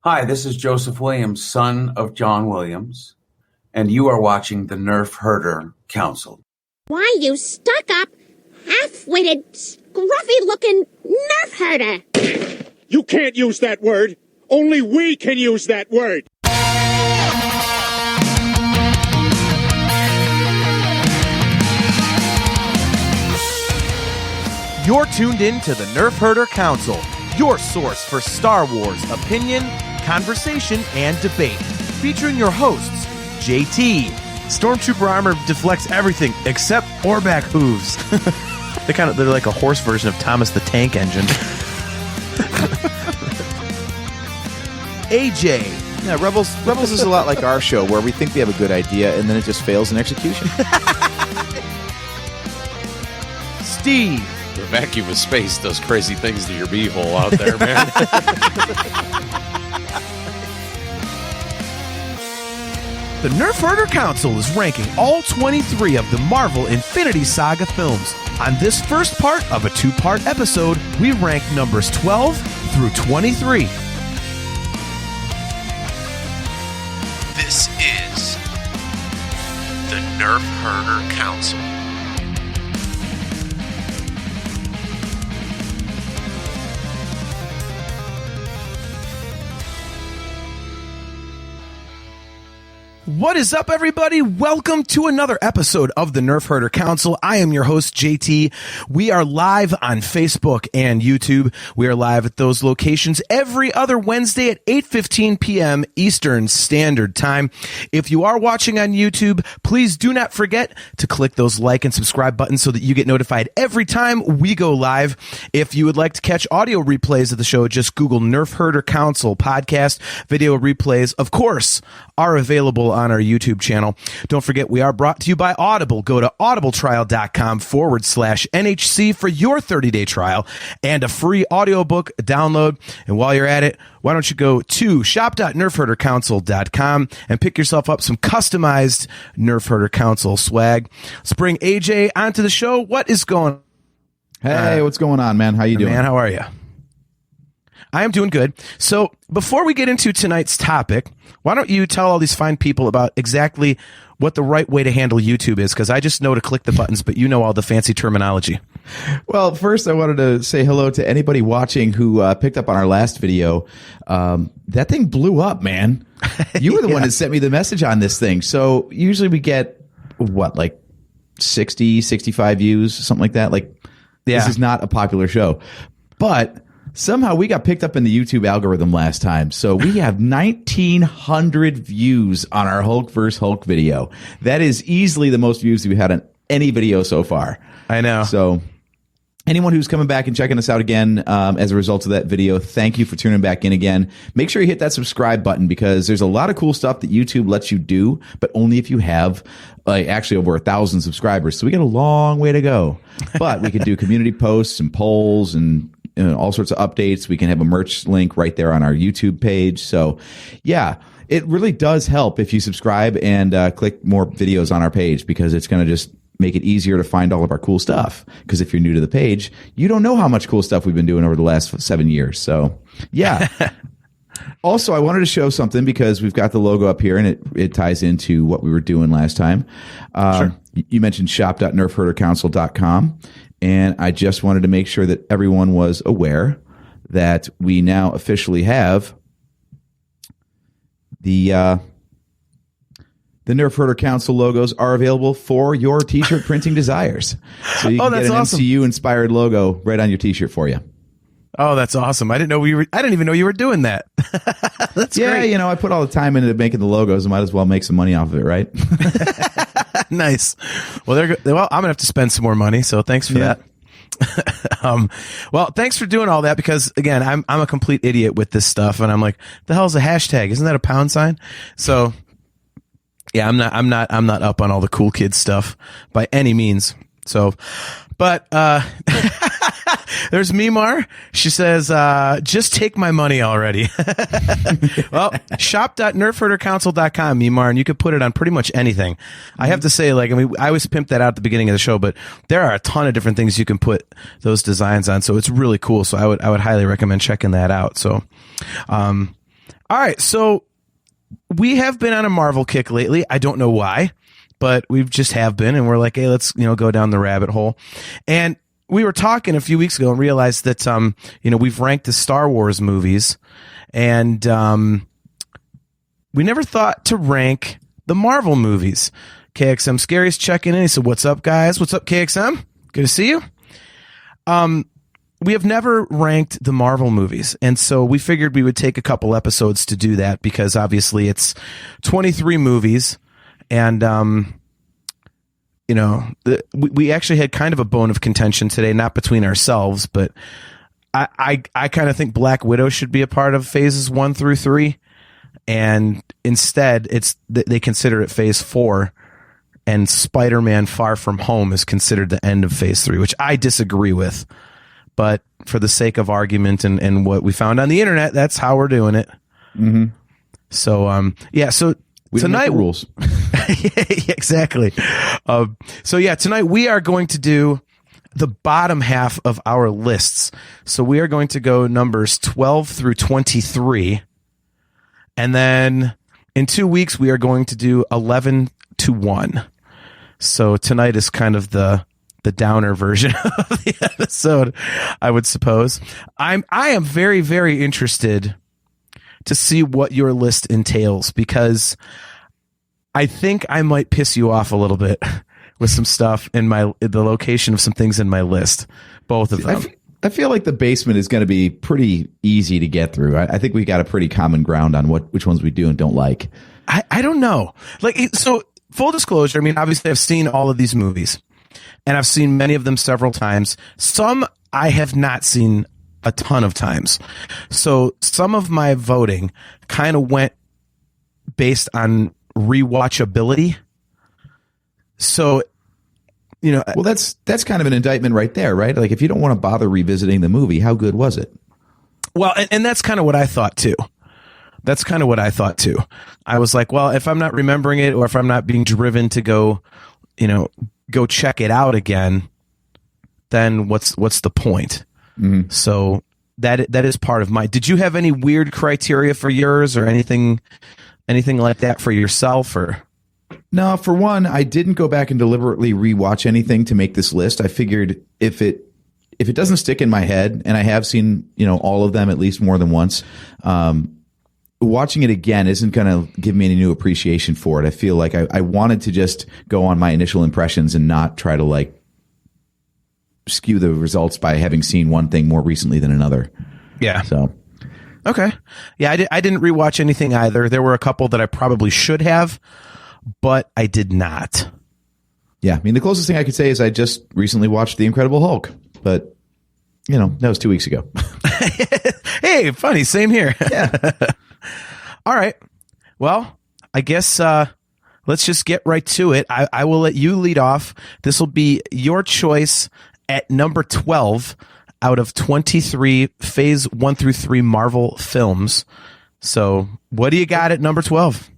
Hi, this is Joseph Williams, son of John Williams, and you are watching the Nerf Herder Council. Why, you stuck-up, half-witted, scruffy-looking Nerf herder! You can't use that word! Only we can use that word! You're tuned in to the Nerf Herder Council, your source for Star Wars opinion, conversation, and debate. Featuring your hosts, JT. Stormtrooper armor deflects everything except Orback hooves. They're like a horse version of Thomas the Tank Engine. AJ. Yeah, Rebels is a lot like our show, where we think we have a good idea and then it just fails in execution. Steve. The vacuum of space does crazy things to your beehole out there, man. The Nerf Herder Council is ranking all 23 of the Marvel Infinity Saga films. On this first part of a two-part episode, we rank numbers 12 through 23. This is the Nerf Herder Council. What is up, everybody? Welcome to another episode of the Nerf Herder Council. I am your host, JT. We are live on Facebook and YouTube. We are live at those locations every other Wednesday at 8:15 p.m. Eastern Standard Time. If you are watching on YouTube, please do not forget to click those like and subscribe buttons so that you get notified every time we go live. If you would like to catch audio replays of the show, just Google Nerf Herder Council podcast. Video replays, of course, are available on our YouTube channel. Don't forget, we are brought to you by Audible. Go to audibletrial.com/NHC for your 30-day trial and a free audiobook download. And while you're at it, why don't you go to shop.nerfherdercouncil.com and pick yourself up some customized Nerf Herder Council swag. Let's bring AJ onto the show. What is going on? Hey, what's going on, man? How you doing? Man, how are you? I am doing good. So before we get into tonight's topic, why don't you tell all these fine people about exactly what the right way to handle YouTube is? Because I just know to click the buttons, but you know all the fancy terminology. Well, first I wanted to say hello to anybody watching who picked up on our last video. That thing blew up, man. You were the one that sent me the message on this thing. So usually we get, like 60, 65 views, something like that. This is not a popular show. But somehow we got picked up in the YouTube algorithm last time. So we have 1,900 views on our Hulk vs. Hulk video. That is easily the most views we've had on any video so far. I know. So anyone who's coming back and checking us out again as a result of that video, thank you for tuning back in again. Make sure you hit that subscribe button because there's a lot of cool stuff that YouTube lets you do, but only if you have actually over 1,000 subscribers. So we got a long way to go. But we can do community posts and polls and all sorts of updates. We can have a merch link right there on our YouTube page. So, yeah, it really does help if you subscribe and click more videos on our page because it's going to just make it easier to find all of our cool stuff. Because if you're new to the page, you don't know how much cool stuff we've been doing over the last 7 years. So, yeah. Also, I wanted to show something because we've got the logo up here and it ties into what we were doing last time. Sure. You mentioned shop.nerfherdercouncil.com. And I just wanted to make sure that everyone was aware that we now officially have the Nerf Herder Council logos are available for your T-shirt printing desires. So you can get an awesome. MCU inspired logo right on your T-shirt for you. Oh, that's awesome. I didn't even know you were doing that. That's great. I put all the time into making the logos. I might as well make some money off of it, right? Nice. Well, I'm gonna have to spend some more money. So thanks for that. Well, thanks for doing all that because again, I'm a complete idiot with this stuff, and I'm like, the hell's a hashtag? Isn't that a pound sign? So yeah, I'm not up on all the cool kids stuff by any means. So, but there's Mimar. She says, just take my money already. Well, shop.nerfherdercouncil.com, Mimar, and you could put it on pretty much anything. I have to say, I always pimp that out at the beginning of the show, but there are a ton of different things you can put those designs on. So it's really cool. So I would highly recommend checking that out. So, All right, so we have been on a Marvel kick lately. I don't know why, but we just have been, and we're like, hey, let's go down the rabbit hole. And we were talking a few weeks ago and realized that we've ranked the Star Wars movies, and we never thought to rank the Marvel movies. KXM Scary's checking in. He said, "What's up, guys? What's up, KXM? Good to see you." We have never ranked the Marvel movies, and so we figured we would take a couple episodes to do that because obviously it's 23 movies, and we actually had kind of a bone of contention today, not between ourselves, but I kind of think Black Widow should be a part of phases 1 through 3, and instead they consider it phase 4, and Spider-Man Far From Home is considered the end of phase 3, which I disagree with. But for the sake of argument and what we found on the internet, that's how we're doing it. Mm-hmm. So, so we tonight, make the rules. Yeah, exactly. Tonight we are going to do the bottom half of our lists. So we are going to go numbers 12 through 23. And then in 2 weeks, we are going to do 11 to 1. So tonight is kind of the downer version of the episode, I would suppose. I am very, very interested to see what your list entails, because I think I might piss you off a little bit with some stuff in the location of some things in my list, both of them. I feel like the basement is going to be pretty easy to get through. I think we got a pretty common ground on which ones we do and don't like. I don't know. So full disclosure, I mean, obviously I've seen all of these movies, and I've seen many of them several times. Some I have not seen a ton of times. So some of my voting kind of went based on rewatchability. So, well, that's kind of an indictment right there, right? Like, if you don't want to bother revisiting the movie, how good was it? Well, and that's kind of what I thought too. I was like, well, if I'm not remembering it, or if I'm not being driven to go check it out again, then what's the point? Mm-hmm. So that is part of my. Did you have any weird criteria for yours, or anything like that for yourself, or? No, for one, I didn't go back and deliberately rewatch anything to make this list. I figured if it doesn't stick in my head, and I have seen all of them at least more than once, watching it again isn't going to give me any new appreciation for it. I feel like I wanted to just go on my initial impressions and not try to skew the results by having seen one thing more recently than another. Yeah. So. Okay. Yeah, I didn't rewatch anything either. There were a couple that I probably should have, but I did not. Yeah. I mean, the closest thing I could say is I just recently watched The Incredible Hulk, but that was 2 weeks ago. Hey, funny. Same here. Yeah. All right. Well, I guess let's just get right to it. I will let you lead off. This will be your choice at number 12 out of 23 phase 1 through 3 Marvel films. So what do you got at number 12?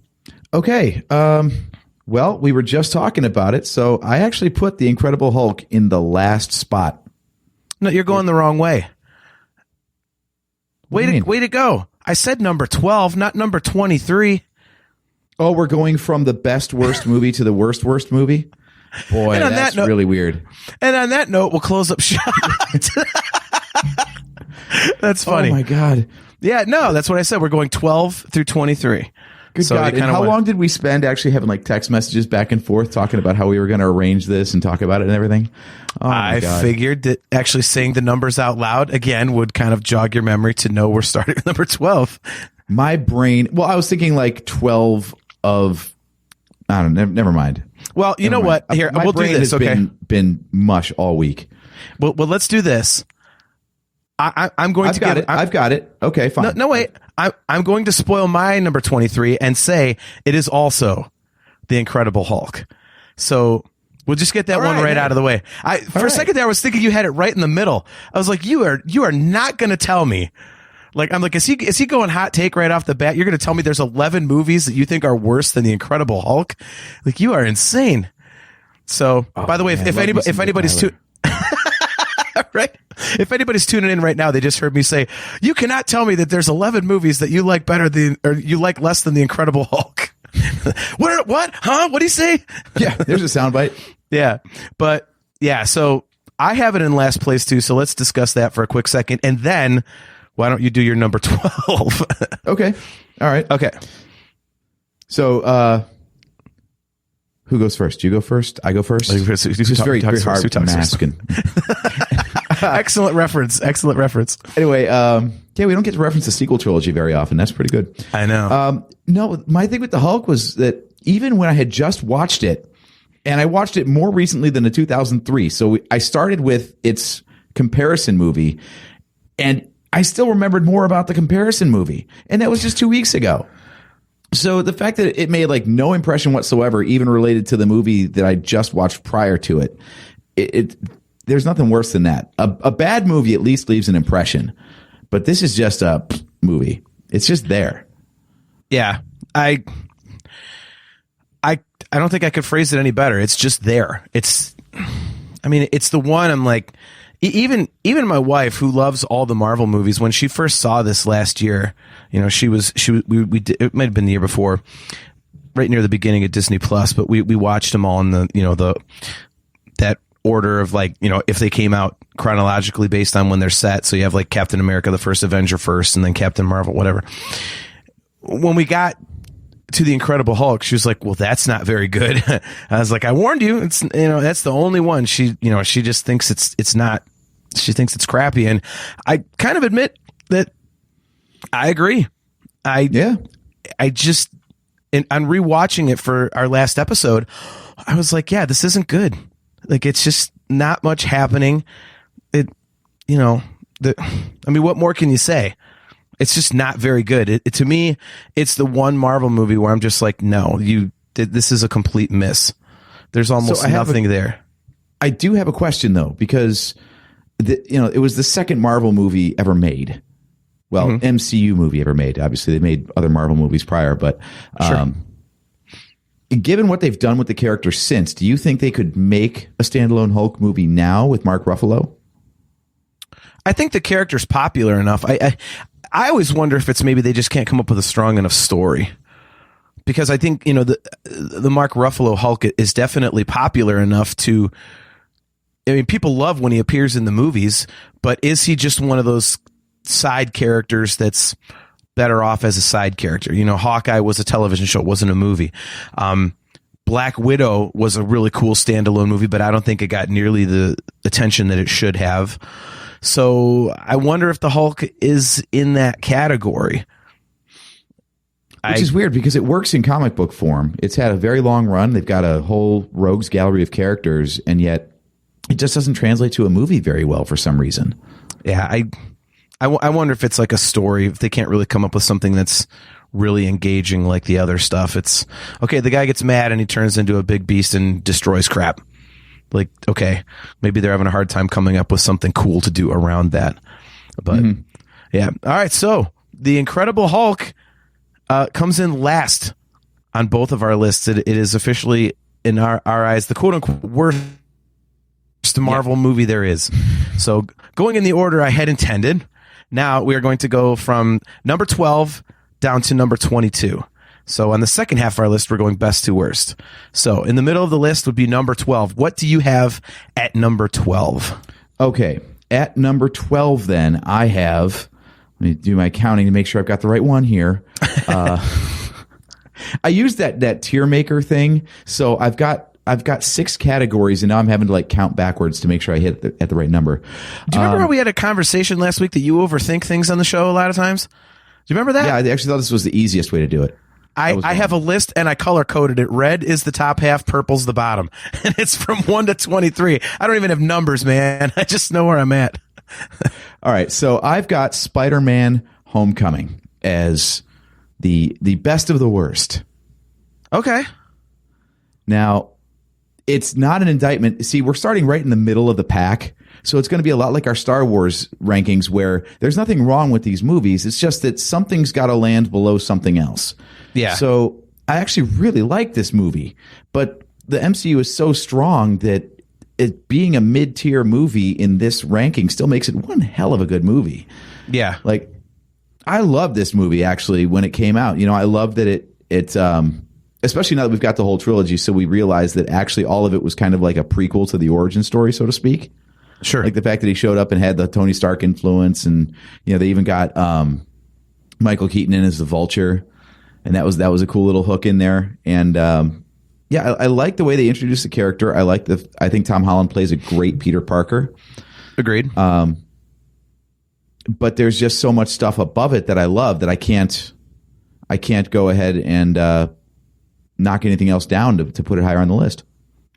Okay. Well, we were just talking about it. So I actually put The Incredible Hulk in the last spot. No, you're going the wrong way. Way to go. I said number 12, not number 23. Oh, we're going from the best worst movie to the worst movie? Boy, that's really weird. And on that note, we'll close up shop. That's funny. Oh, my God. Yeah, no, that's what I said. We're going 12 through 23. Good God. And how long did we spend actually having text messages back and forth talking about how we were going to arrange this and talk about it and everything? Oh, I figured that actually saying the numbers out loud again would kind of jog your memory to know we're starting at number 12. My brain, well, I was thinking 12 of, I don't know, never mind. Well, you know what? Here, we'll do this. Has been mush all week. Well, let's do this. I'm going to I've got it. Okay, fine. No, wait. I'm going to spoil my number 23 and say it is also The Incredible Hulk. So we'll just get that one right out of the way. For a second there, I was thinking you had it right in the middle. I was like, you are not going to tell me. I'm like, is he going hot take right off the bat? You're going to tell me there's 11 movies that you think are worse than The Incredible Hulk? You are insane. So, by the way, if anybody's too Right? If anybody's tuning in right now, they just heard me say, you cannot tell me that there's 11 movies that you like better than, or you like less than The Incredible Hulk. What? Huh? What'd he say? Yeah, there's a soundbite. Yeah. But yeah, so I have it in last place too. So let's discuss that for a quick second. And then why don't you do your number 12? Okay. All right. Okay. So, who goes first? You go first? I go first? It's just very hard masking. Excellent reference. Excellent reference. Anyway, yeah, we don't get to reference the sequel trilogy very often. That's pretty good. I know. No, my thing with the Hulk was that even when I had just watched it, and I watched it more recently than the 2003, so I started with its comparison movie, and I still remembered more about the comparison movie, and that was just 2 weeks ago. So the fact that it made like no impression whatsoever, even related to the movie that I just watched prior to it, there's nothing worse than that. A bad movie at least leaves an impression, but this is just a movie. It's just there. Yeah, I don't think I could phrase it any better. It's just there. It's the one I'm like, even my wife, who loves all the Marvel movies, when she first saw this last year, we did, it might have been the year before, right near the beginning of Disney Plus, but we watched them all in that order of like, if they came out chronologically based on when they're set. So you have like Captain America, the first Avenger first, and then Captain Marvel, whatever. When we got to the Incredible Hulk, she was like, well, that's not very good. I was like, I warned you. It's, that's the only one. She just thinks it's not, she thinks it's crappy. And I kind of admit that I agree. On rewatching it for our last episode, I was like, yeah, this isn't good. Like, it's just not much happening. What more can you say? It's just not very good. To me, it's the one Marvel movie where I'm just like, no, this is a complete miss. There's almost nothing there. I do have a question though, because it was the second Marvel movie ever made. Well, MCU movie ever made. Obviously, they made other Marvel movies prior, but sure. Given what they've done with the character since, do you think they could make a standalone Hulk movie now with Mark Ruffalo? I think the character's popular enough. I always wonder if it's maybe they just can't come up with a strong enough story, because I think the Mark Ruffalo Hulk is definitely popular enough to. I mean, people love when he appears in the movies, but is he just one of those side characters that's better off as a side character? Hawkeye was a television show, it wasn't a movie. Black Widow was a really cool standalone movie, but I don't think it got nearly the attention that it should have. So I wonder if the Hulk is in that category. Which is weird because it works in comic book form. It's had a very long run. They've got a whole rogues gallery of characters, and yet it just doesn't translate to a movie very well for some reason. Yeah, I wonder if it's like a story, if they can't really come up with something that's really engaging like the other stuff. It's, okay, the guy gets mad and he turns into a big beast and destroys crap. Like, okay, maybe they're having a hard time coming up with something cool to do around that. But yeah. All right. So the Incredible Hulk comes in last on both of our lists. It is officially, in our eyes, the quote unquote worst Marvel movie there is. So going in the order I had intended, now we are going to go from number 12 down to number 22. So on the second half of our list, we're going best to worst. So in the middle of the list would be number 12. What do you have at number 12? Okay. At number 12, then, I have, let me do my counting to make sure I've got the right one here. I used that tier maker thing. So I've got 6 categories, and now I'm having to count backwards to make sure I hit at the right number. Do you remember how we had a conversation last week that you overthink things on the show a lot of times? Do you remember that? Yeah, I actually thought this was the easiest way to do it. I have a list and I color coded it. Red is the top half, purple's the bottom. And it's from 1 to 23. I don't even have numbers, man. I just know where I'm at. All right. So I've got Spider-Man Homecoming as the best of the worst. Okay. Now, it's not an indictment. See, we're starting right in the middle of the pack. So it's going to be a lot like our Star Wars rankings, where there's nothing wrong with these movies. It's just that something's got to land below something else. Yeah. So I actually really like this movie, but the MCU is so strong that it being a mid-tier movie in this ranking still makes it one hell of a good movie. Yeah. Like, I love this movie actually when it came out. You know, I love that it especially now that we've got the whole trilogy, so we realize that actually all of it was kind of like a prequel to the origin story, so to speak. Sure. Like the fact that he showed up and had the Tony Stark influence, and you know, they even got Michael Keaton in as the Vulture, and that was a cool little hook in there. And I like the way they introduced the character. I think Tom Holland plays a great Peter Parker. Agreed. But there's just so much stuff above it that I love that I can't go ahead and knock anything else down to put it higher on the list.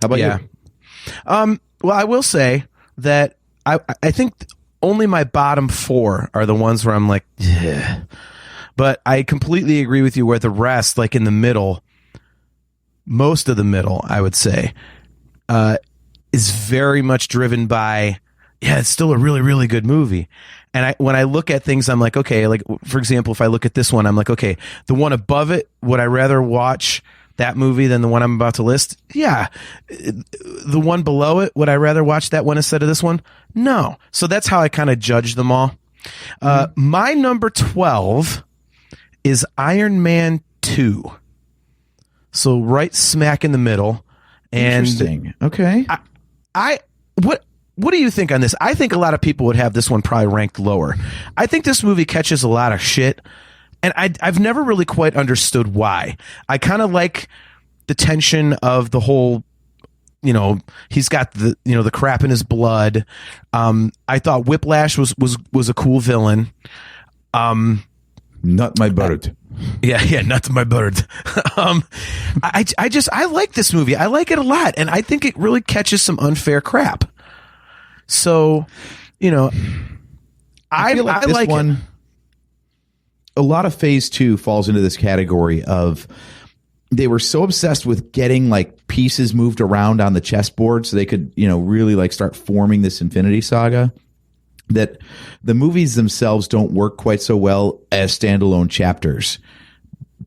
How about you? Well, I will say that I think only my bottom 4 are the ones where I'm like, yeah. But I completely agree with you where the rest, like in the middle, most of the middle, I would say, is very much driven by, yeah, it's still a really, really good movie. And when I look at things, I'm like, okay, like, for example, if I look at this one, I'm like, okay, the one above it, would I rather watch that movie than the one I'm about to list? Yeah. The one below it, would I rather watch that one instead of this one? No. So that's how I kind of judge them all. My number 12 is Iron Man 2. So right smack in the middle. And interesting. Okay. What do you think on this? I think a lot of people would have this one probably ranked lower. I think this movie catches a lot of shit, and I've never really quite understood why. I kind of like the tension of the whole, you know, he's got the crap in his blood. I thought Whiplash was a cool villain. Not my bird. Yeah, not my bird. I like this movie. I like it a lot, and I think it really catches some unfair crap. So, you know, I feel like this like one. it. A lot of Phase 2 falls into this category of they were so obsessed with getting like pieces moved around on the chessboard so they could, you know, really like start forming this Infinity Saga, that the movies themselves don't work quite so well as standalone chapters.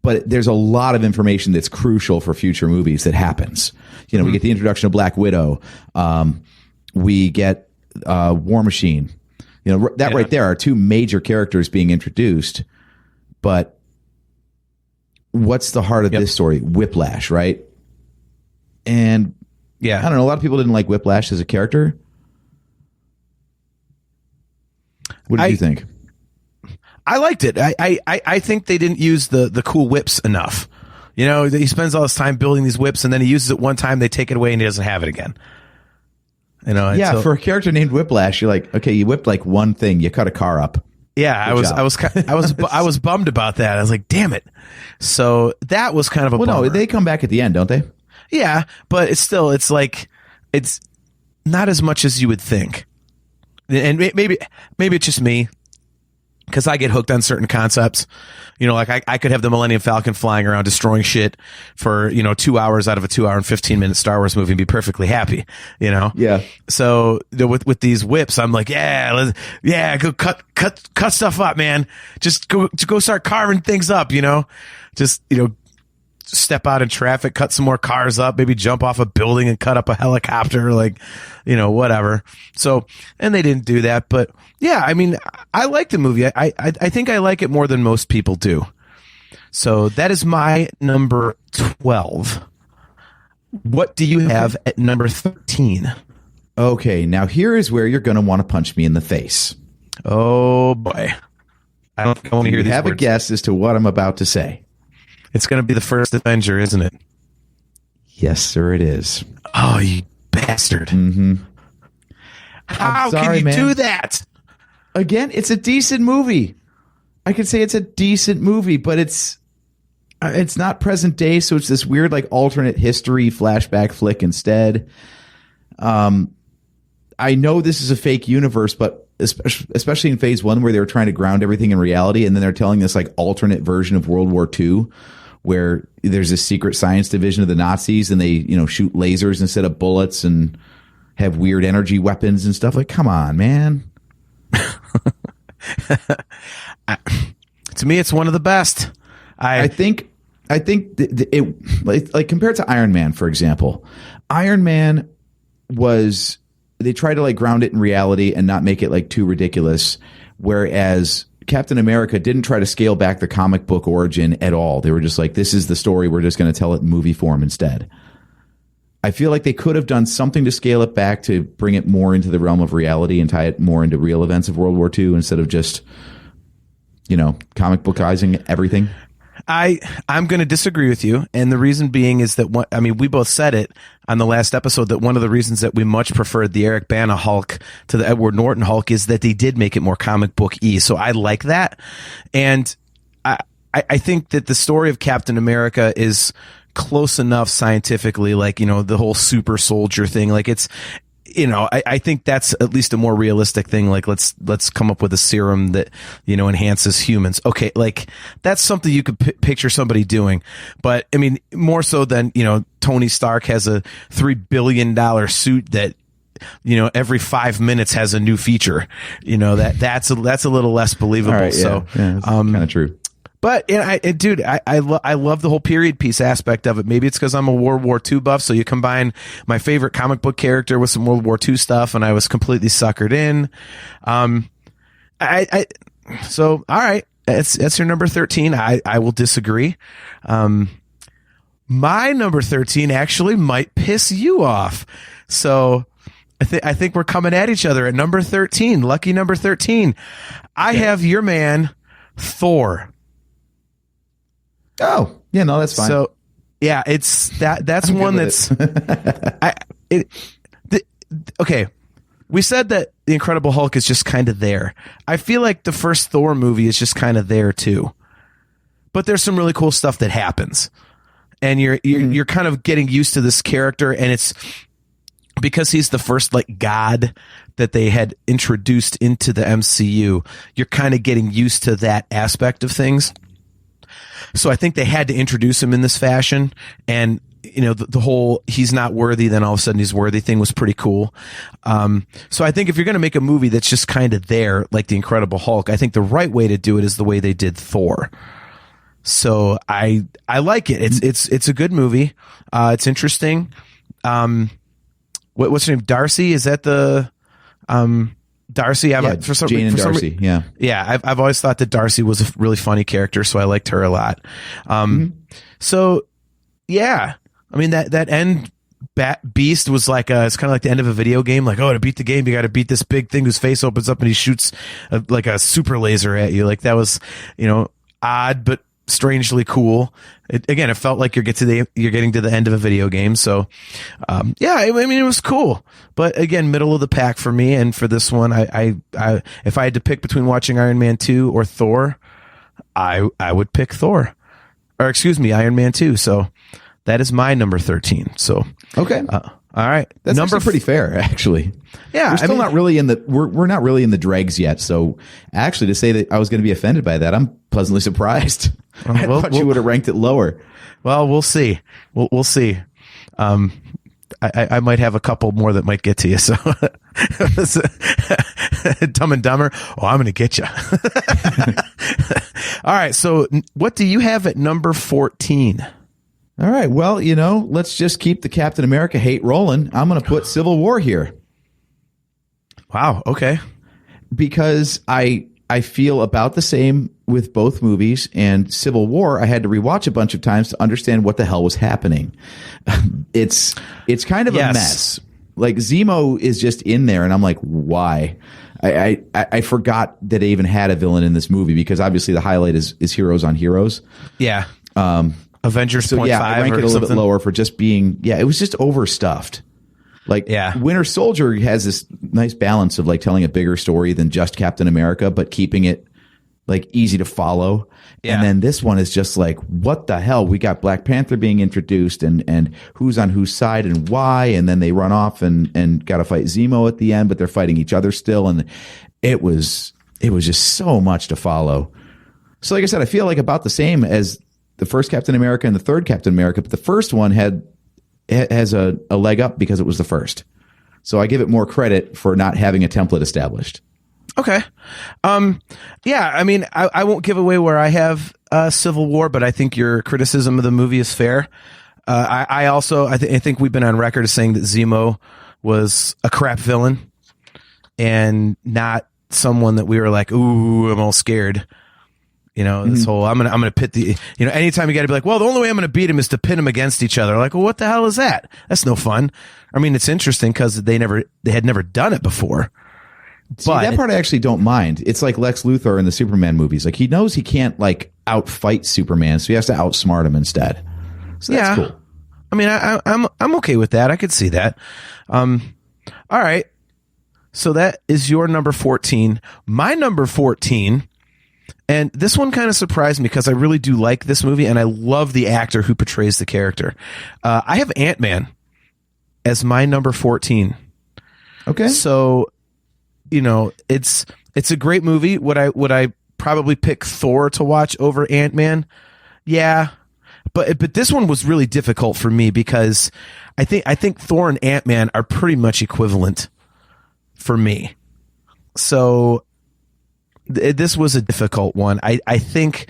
But there's a lot of information that's crucial for future movies that happens. You know, we get the introduction of Black Widow. We get War Machine. You know, that right there are 2 major characters being introduced. But what's the heart of this story? Whiplash, right? And I don't know. A lot of people didn't like Whiplash as a character. What did you think? I liked it. I think they didn't use the cool whips enough. You know, he spends all his time building these whips, and then he uses it one time, they take it away, and he doesn't have it again. You know, for a character named Whiplash, you're like, okay, you whipped like one thing, you cut a car up. Yeah, I was bummed about that. I was like, damn it. So that was kind of a bummer. No, they come back at the end, don't they? Yeah, but it's like it's not as much as you would think. And maybe it's just me, because I get hooked on certain concepts. You know, like I could have the Millennium Falcon flying around destroying shit for, 2 hours out of a 2 hour and 15-minute Star Wars movie and be perfectly happy, you know? Yeah. So with these whips, I'm like, go cut stuff up, man. Just go start carving things up, you know? Just, step out in traffic, cut some more cars up, maybe jump off a building and cut up a helicopter, like, whatever. So, and they didn't do that, but yeah, I mean, I like the movie. I think I like it more than most people do. So that is my number 12. What do you have at number 13? Okay, now here is where you're going to want to punch me in the face. Oh boy. I don't want to hear these have words. A guess as to what I'm about to say. It's going to be the first Avenger, isn't it? Yes, sir, it is. Oh, you bastard. Mm-hmm. How can you do that? Again, it's a decent movie. I could say it's a decent movie, but it's not present day, so it's this weird like alternate history flashback flick instead. I know this is a fake universe, but especially in Phase 1 where they were trying to ground everything in reality, and then they're telling this like alternate version of World War II where there's this secret science division of the Nazis and they, shoot lasers instead of bullets and have weird energy weapons and stuff. Like, come on, man. To me, it's one of the best. I think it like compared to Iron Man, for example, Iron Man was they tried to like ground it in reality and not make it like too ridiculous. Whereas Captain America didn't try to scale back the comic book origin at all. They were just like, this is the story. We're just going to tell it in movie form instead. I feel like they could have done something to scale it back to bring it more into the realm of reality and tie it more into real events of World War II instead of just, comic bookizing everything. I'm going to disagree with you. And the reason being is that, we both said it on the last episode that one of the reasons that we much preferred the Eric Bana Hulk to the Edward Norton Hulk is that they did make it more comic book-y. So I like that. And I think that the story of Captain America is close enough scientifically, like, the whole super soldier thing. Like it's, I think that's at least a more realistic thing. Like, let's come up with a serum that, enhances humans. Okay. Like that's something you could picture somebody doing. But I mean, more so than, Tony Stark has a $3 billion suit that, every 5 minutes has a new feature, that's a little less believable. Right, so, that's kind of true. But I love the whole period piece aspect of it. Maybe it's because I'm a World War II buff, so you combine my favorite comic book character with some World War II stuff, and I was completely suckered in. So all right, that's your number 13. I will disagree. My number 13 actually might piss you off. So I think we're coming at each other at number 13. Lucky number 13. I have your man Thor. Oh, yeah, no, that's fine. So, yeah, it's that's one that's okay. We said that the Incredible Hulk is just kind of there. I feel like the first Thor movie is just kind of there too. But there's some really cool stuff that happens. And you're kind of getting used to this character, and it's because he's the first like god that they had introduced into the MCU. You're kind of getting used to that aspect of things. So I think they had to introduce him in this fashion, and the whole he's not worthy, then all of a sudden he's worthy thing was pretty cool. So I think if you're going to make a movie that's just kind of there, like the Incredible Hulk, I think the right way to do it is the way they did Thor. So I like it. It's a good movie. It's interesting. What's her name? Darcy? Is that the Darcy? Jane and Darcy. Yeah. I've always thought that Darcy was a really funny character, so I liked her a lot. So yeah, I mean that end beast was like it's kind of like the end of a video game. Like, oh, to beat the game, you got to beat this big thing whose face opens up and he shoots like a super laser at you. Like that was odd but strangely cool. It felt like you're getting to the end of a video game. So yeah, I mean it was cool, but again, middle of the pack for me. And for this one, I if I had to pick between watching Iron Man 2 or Thor, I would pick Thor, or excuse me, Iron Man 2. So that is my number 13. So okay. All right, that's number pretty fair, actually. Yeah, we're still not really in the we're not really in the dregs yet. So actually, to say that I was going to be offended by that, I'm pleasantly surprised. I thought you would have ranked it lower. Well, we'll see. We'll see. I might have a couple more that might get to you. So, Dumb and Dumber. Oh, I'm going to get you. All right. So, what do you have at number 14? All right. Well, let's just keep the Captain America hate rolling. I'm going to put Civil War here. Wow. Okay. Because I feel about the same with both movies, and Civil War I had to rewatch a bunch of times to understand what the hell was happening. It's kind of a mess. Like Zemo is just in there, and I'm like, why? I forgot that I even had a villain in this movie, because obviously the highlight is Heroes on Heroes. Yeah. Avengers. So yeah, I rank it a little bit lower for just being. Yeah, it was just overstuffed. Like, Winter Soldier has this nice balance of like telling a bigger story than just Captain America, but keeping it like easy to follow. Yeah. And then this one is just like, what the hell? We got Black Panther being introduced, and who's on whose side and why. And then they run off and got to fight Zemo at the end, but they're fighting each other still. And it was just so much to follow. So like I said, I feel like about the same as the first Captain America and the third Captain America, but the first one has a leg up because it was the first. So I give it more credit for not having a template established. Okay. Yeah, I mean, I won't give away where I have Civil War, but I think your criticism of the movie is fair. I think we've been on record as saying that Zemo was a crap villain and not someone that we were like, ooh, I'm all scared. You know, this whole, I'm gonna pit the, you know, anytime you got to be like, well, the only way I'm gonna beat him is to pit them against each other. Like, well, what the hell is that? That's no fun. I mean, it's interesting because they had never done it before. See, that part I actually don't mind. It's like Lex Luthor in the Superman movies. Like, he knows he can't like outfight Superman, so he has to outsmart him instead. So that's cool. I mean, I'm okay with that. I could see that. All right. So that is your number 14. My number 14, and this one kind of surprised me because I really do like this movie and I love the actor who portrays the character. I have Ant-Man as my number 14. Okay. So, you know, it's a great movie. Would I probably pick Thor to watch over Ant-Man? Yeah. But this one was really difficult for me because I think Thor and Ant-Man are pretty much equivalent for me. So this was a difficult one. I think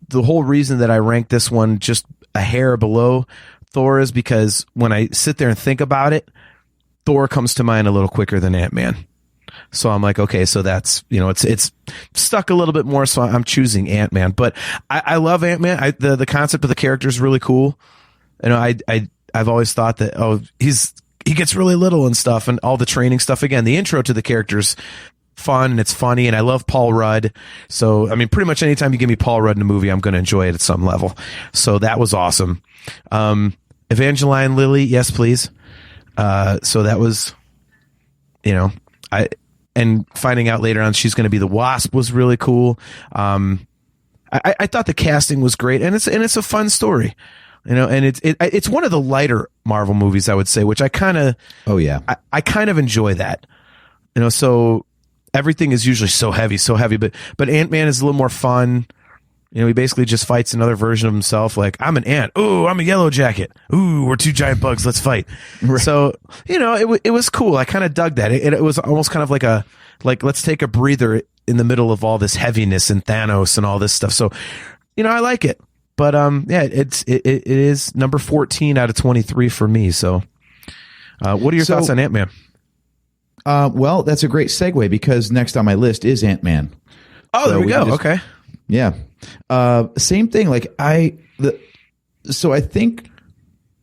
the whole reason that I ranked this one just a hair below Thor is because when I sit there and think about it, Thor comes to mind a little quicker than Ant-Man. So I'm like, okay, so that's, you know, it's stuck a little bit more. So I'm choosing Ant-Man, but I love Ant-Man. The concept of the character is really cool. You know, I've always thought that, he gets really little and stuff and all the training stuff. Again, the intro to the character's fun and it's funny and I love Paul Rudd. So, I mean, pretty much anytime you give me Paul Rudd in a movie, I'm going to enjoy it at some level. So that was awesome. Evangeline Lilly, yes, please. So that was, you know, and finding out later on she's going to be the Wasp was really cool. I thought the casting was great, and it's a fun story, you know, and it's one of the lighter Marvel movies, I would say, which I kind of I kind of enjoy that, you know. So everything is usually so heavy, but Ant-Man is a little more fun. You know, he basically just fights another version of himself. Like, I'm an ant. Ooh, I'm a yellow jacket. Ooh, we're two giant bugs. Let's fight. Right. So, you know, it was cool. I kind of dug that. It was almost kind of like let's take a breather in the middle of all this heaviness and Thanos and all this stuff. So, you know, I like it. But yeah, it is number 14 out of 23 for me. So, what are your thoughts on Ant-Man? Well, that's a great segue because next on my list is Ant-Man. Oh, there we go. Okay. Yeah. Same thing. Like so I think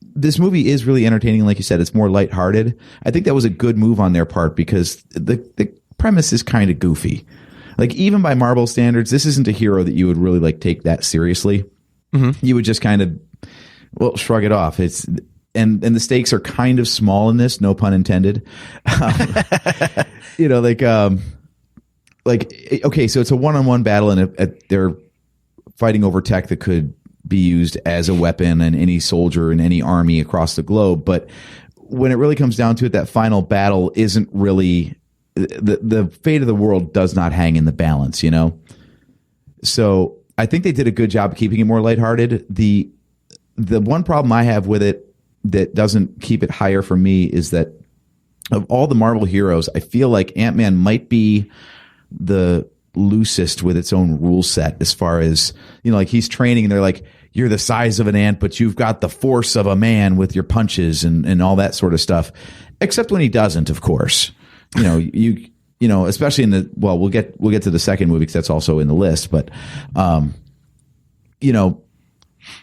this movie is really entertaining. Like you said, it's more lighthearted. I think that was a good move on their part because the premise is kind of goofy. Like, even by Marvel standards, this isn't a hero that you would really like take that seriously. Mm-hmm. You would just kind of, shrug it off. And the stakes are kind of small in this, no pun intended. You know, okay, so it's a one-on-one battle, and they're fighting over tech that could be used as a weapon in any soldier in any army across the globe. But when it really comes down to it, that final battle isn't really the fate of the world does not hang in the balance, you know? So I think they did a good job of keeping it more lighthearted. The one problem I have with it that doesn't keep it higher for me is that of all the Marvel heroes, I feel like Ant-Man might be the loosest with its own rule set, as far as, you know, like, he's training and they're like, you're the size of an ant, but you've got the force of a man with your punches and all that sort of stuff. Except when he doesn't, of course. You know, you know, especially in we'll get to the second movie because that's also in the list. But, you know,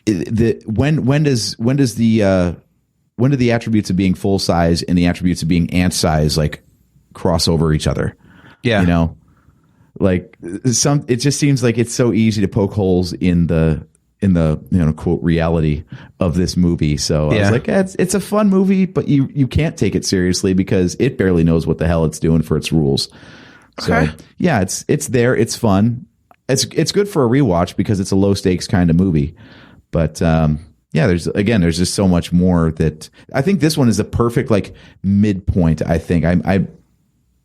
when do the attributes of being full size and the attributes of being ant size like cross over each other? Yeah, you know, like it just seems like it's so easy to poke holes in the you know, quote, reality of this movie. So I was like, it's a fun movie, but you can't take it seriously because it barely knows what the hell it's doing for its rules. Okay. So yeah, it's there. It's fun. It's good for a rewatch because it's a low stakes kind of movie. But yeah, there's just so much more that I think this one is a perfect like midpoint. I think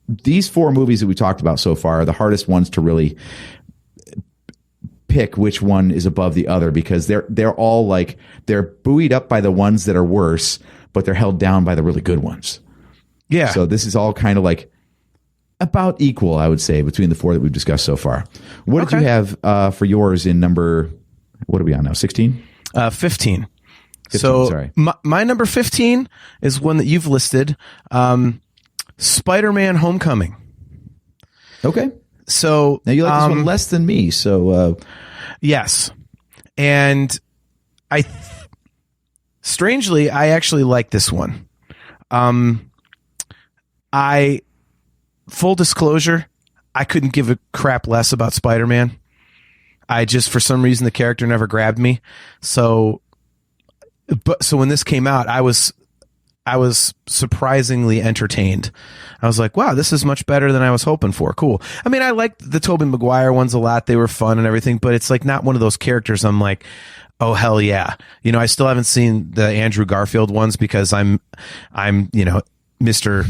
these four movies that we talked about so far are the hardest ones to really pick which one is above the other because they're all like they're buoyed up by the ones that are worse, but they're held down by the really good ones. Yeah. So this is all kind of like about equal, I would say, between the four that we've discussed so far. What did you have for yours in number? What are we on now? 16? 15. So sorry. my number 15 is one that you've listed, Spider-Man Homecoming. Okay. So Now you like this one less than me, so yes. And strangely, I actually like this one. Full disclosure, I couldn't give a crap less about Spider-Man. I just, for some reason, the character never grabbed me. So when this came out, I was surprisingly entertained. I was like, wow, this is much better than I was hoping for. Cool. I mean, I liked the Tobey Maguire ones a lot. They were fun and everything, but it's like not one of those characters I'm like, oh, hell yeah. You know, I still haven't seen the Andrew Garfield ones because I'm, Mr.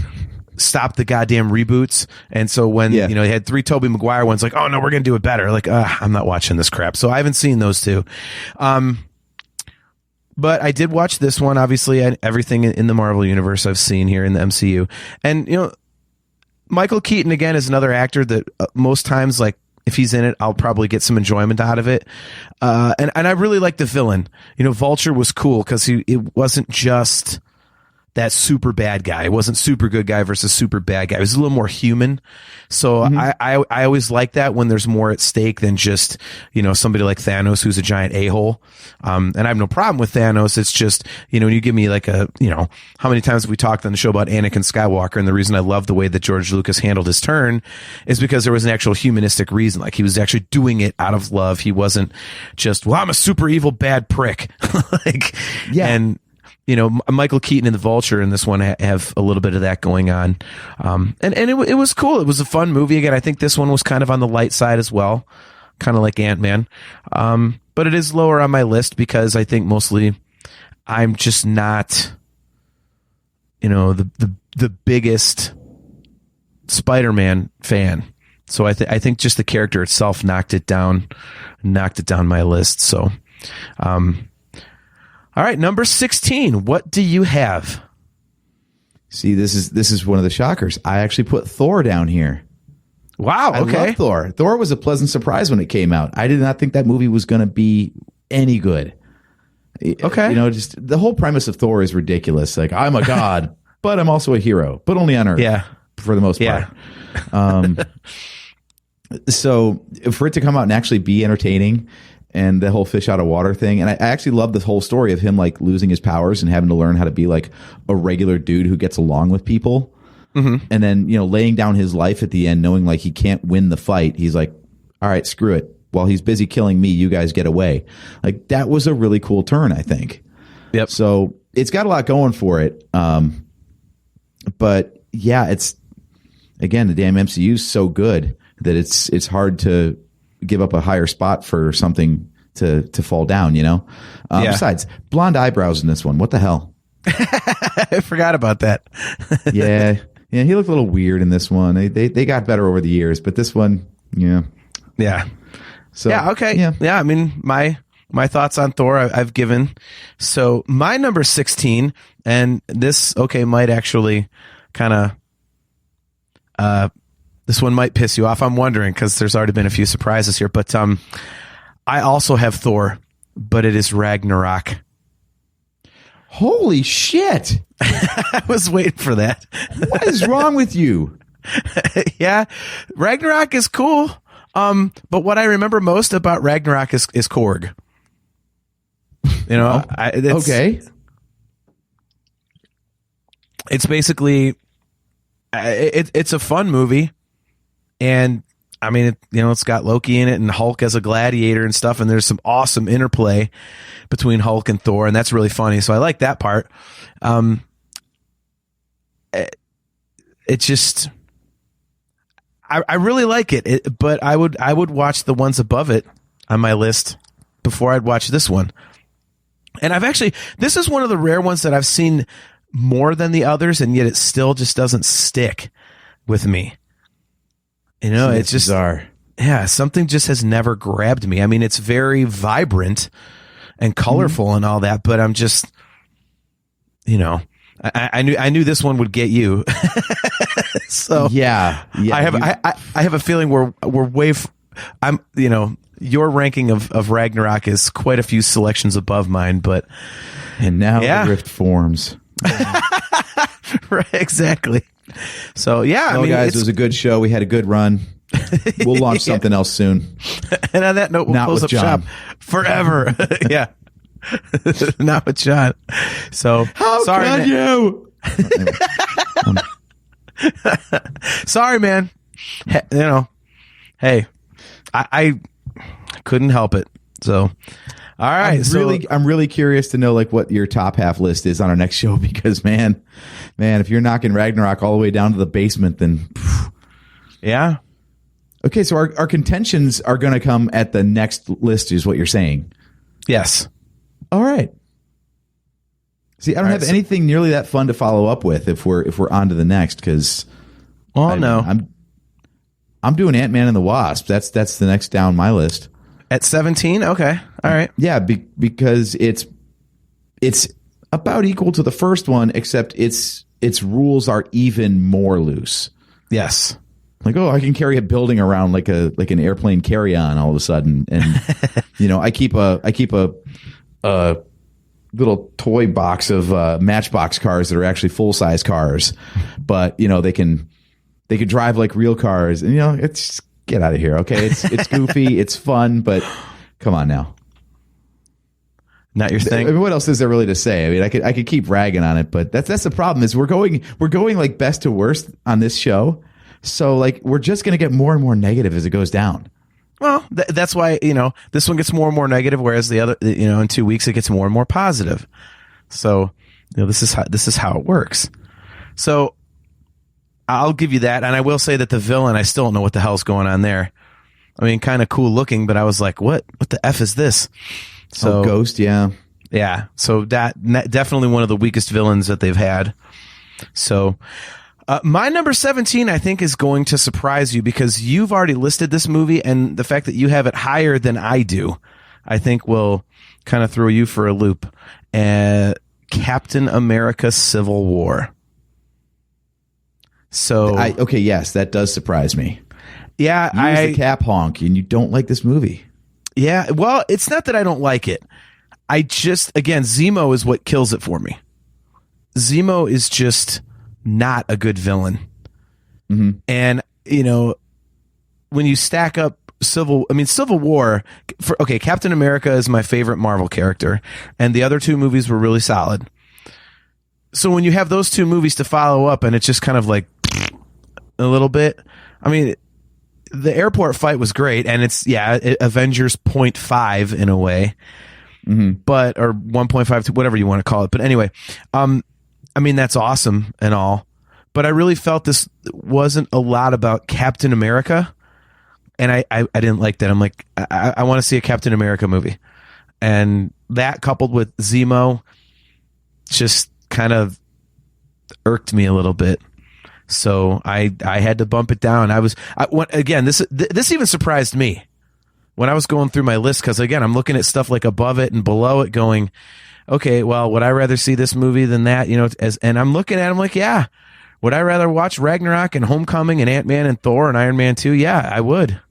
Stop the goddamn reboots. And so when, they had 3 Tobey Maguire ones, like, oh no, we're going to do it better. Like, I'm not watching this crap. So I haven't seen those two. But I did watch this one. Obviously, everything in the Marvel universe I've seen here in the MCU. And, Michael Keaton, again, is another actor that most times, like, if he's in it, I'll probably get some enjoyment out of it. And I really like the villain. Vulture was cool because it wasn't just that super bad guy. It wasn't super good guy versus super bad guy. It was a little more human. So I always like that when there's more at stake than just, somebody like Thanos who's a giant a-hole. And I have no problem with Thanos. It's just, when you give me like how many times have we talked on the show about Anakin Skywalker? And the reason I love the way that George Lucas handled his turn is because there was an actual humanistic reason. Like he was actually doing it out of love. He wasn't just, well, I'm a super evil bad prick. And Michael Keaton and the Vulture in this one have a little bit of that going on. And it was cool. It was a fun movie. Again, I think this one was kind of on the light side as well, kind of like Ant-Man. But it is lower on my list because I think mostly I'm just not, the biggest Spider-Man fan. So I think just the character itself knocked it down my list. So, all right, number 16. What do you have? See, this is one of the shockers. I actually put Thor down here. Wow, okay. I love Thor. Thor was a pleasant surprise when it came out. I did not think that movie was going to be any good. Okay. Just the whole premise of Thor is ridiculous. Like, I'm a god, but I'm also a hero, but only on Earth. Yeah. For the most part. So for it to come out and actually be entertaining, and the whole fish out of water thing. And I actually love the whole story of him like losing his powers and having to learn how to be like a regular dude who gets along with people. Mm-hmm. And then, laying down his life at the end, knowing like he can't win the fight. He's like, all right, screw it. While he's busy killing me, you guys get away. Like that was a really cool turn, I think. Yep. So it's got a lot going for it. But yeah, it's again, the damn MCU is so good that it's hard to give up a higher spot for something to fall down, Besides, blonde eyebrows in this one. What the hell? I forgot about that. Yeah, he looked a little weird in this one. They got better over the years, but this one, yeah. So yeah, okay. Yeah. I mean, my thoughts on Thor I've given. So my number 16, and this might actually kind of this one might piss you off. I'm wondering because there's already been a few surprises here, but I also have Thor, but it is Ragnarok. Holy shit! I was waiting for that. What is wrong with you? Yeah, Ragnarok is cool. But what I remember most about Ragnarok is Korg. Okay. It's basically it's a fun movie. And I mean, it's got Loki in it and Hulk as a gladiator and stuff. And there's some awesome interplay between Hulk and Thor. And that's really funny. So I like that part. It just, I really like it, but I would watch the ones above it on my list before I'd watch this one. And this is one of the rare ones that I've seen more than the others. And yet it still just doesn't stick with me. It's just bizarre. Yeah, something just has never grabbed me. I mean, it's very vibrant and colorful and all that, but I'm just, I knew this one would get you. So yeah. I have a feeling we're way. Your ranking of Ragnarok is quite a few selections above mine, but And now Yeah. the rift forms. Right, exactly. So yeah, Well, guys, it was a good show. We had a good run. We'll launch something else soon. and on that note, we'll Not close with up John. shop forever. Yeah. Not with John. So sorry, man. you? Sorry, man. Hey, I couldn't help it. So, all right. I'm really curious to know like what your top half list is on our next show because man, if you're knocking Ragnarok all the way down to the basement, then yeah. Okay, so our contentions are going to come at the next list, is what you're saying. Yes. All right. See, I don't have anything nearly that fun to follow up with if we're on to the next because. Well, no, I'm doing Ant-Man and the Wasp. That's the next down my list. At 17? Okay. All right. Yeah, because it's about equal to the first one, except its rules are even more loose. Yes. Like, I can carry a building around like an airplane carry-on all of a sudden, and I keep a little toy box of Matchbox cars that are actually full-size cars, but they can drive like real cars, and it's get out of here. Okay, it's goofy, it's fun, but come on now. Not your thing. I mean, what else is there really to say? I mean, I could keep ragging on it, but that's the problem is we're going like best to worst on this show. So like we're just going to get more and more negative as it goes down. Well, that's why, this one gets more and more negative, whereas the other, in 2 weeks it gets more and more positive. So, this is how it works. So I'll give you that. And I will say that the villain, I still don't know what the hell's going on there. I mean, kind of cool looking, but I was like, what the F is this? So Ghost. Yeah. Yeah. So that definitely one of the weakest villains that they've had. So, my number 17, I think, is going to surprise you because you've already listed this movie, and the fact that you have it higher than I do, I think will kind of throw you for a loop. Captain America: Civil War. So, yes, that does surprise me. Yeah, I was the Cap honk, and you don't like this movie. Yeah, well, it's not that I don't like it. I just, again, Zemo is what kills it for me. Zemo is just not a good villain. Mm-hmm. And, when you stack up Civil War, Captain America is my favorite Marvel character, and the other two movies were really solid. So when you have those two movies to follow up, and it's just kind of like a little bit, I mean, the airport fight was great, and it's, Avengers 0.5 in a way, but, or 1.5, whatever you want to call it. But anyway, I mean, that's awesome and all, but I really felt this wasn't a lot about Captain America, and I didn't like that. I'm like, I want to see a Captain America movie, and that coupled with Zemo just kind of irked me a little bit. So I had to bump it down. This even surprised me when I was going through my list, because again, I'm looking at stuff like above it and below it going, okay, well, would I rather see this movie than that? And I'm looking at it, I'm like, yeah. Would I rather watch Ragnarok and Homecoming and Ant-Man and Thor and Iron Man 2? Yeah, I would.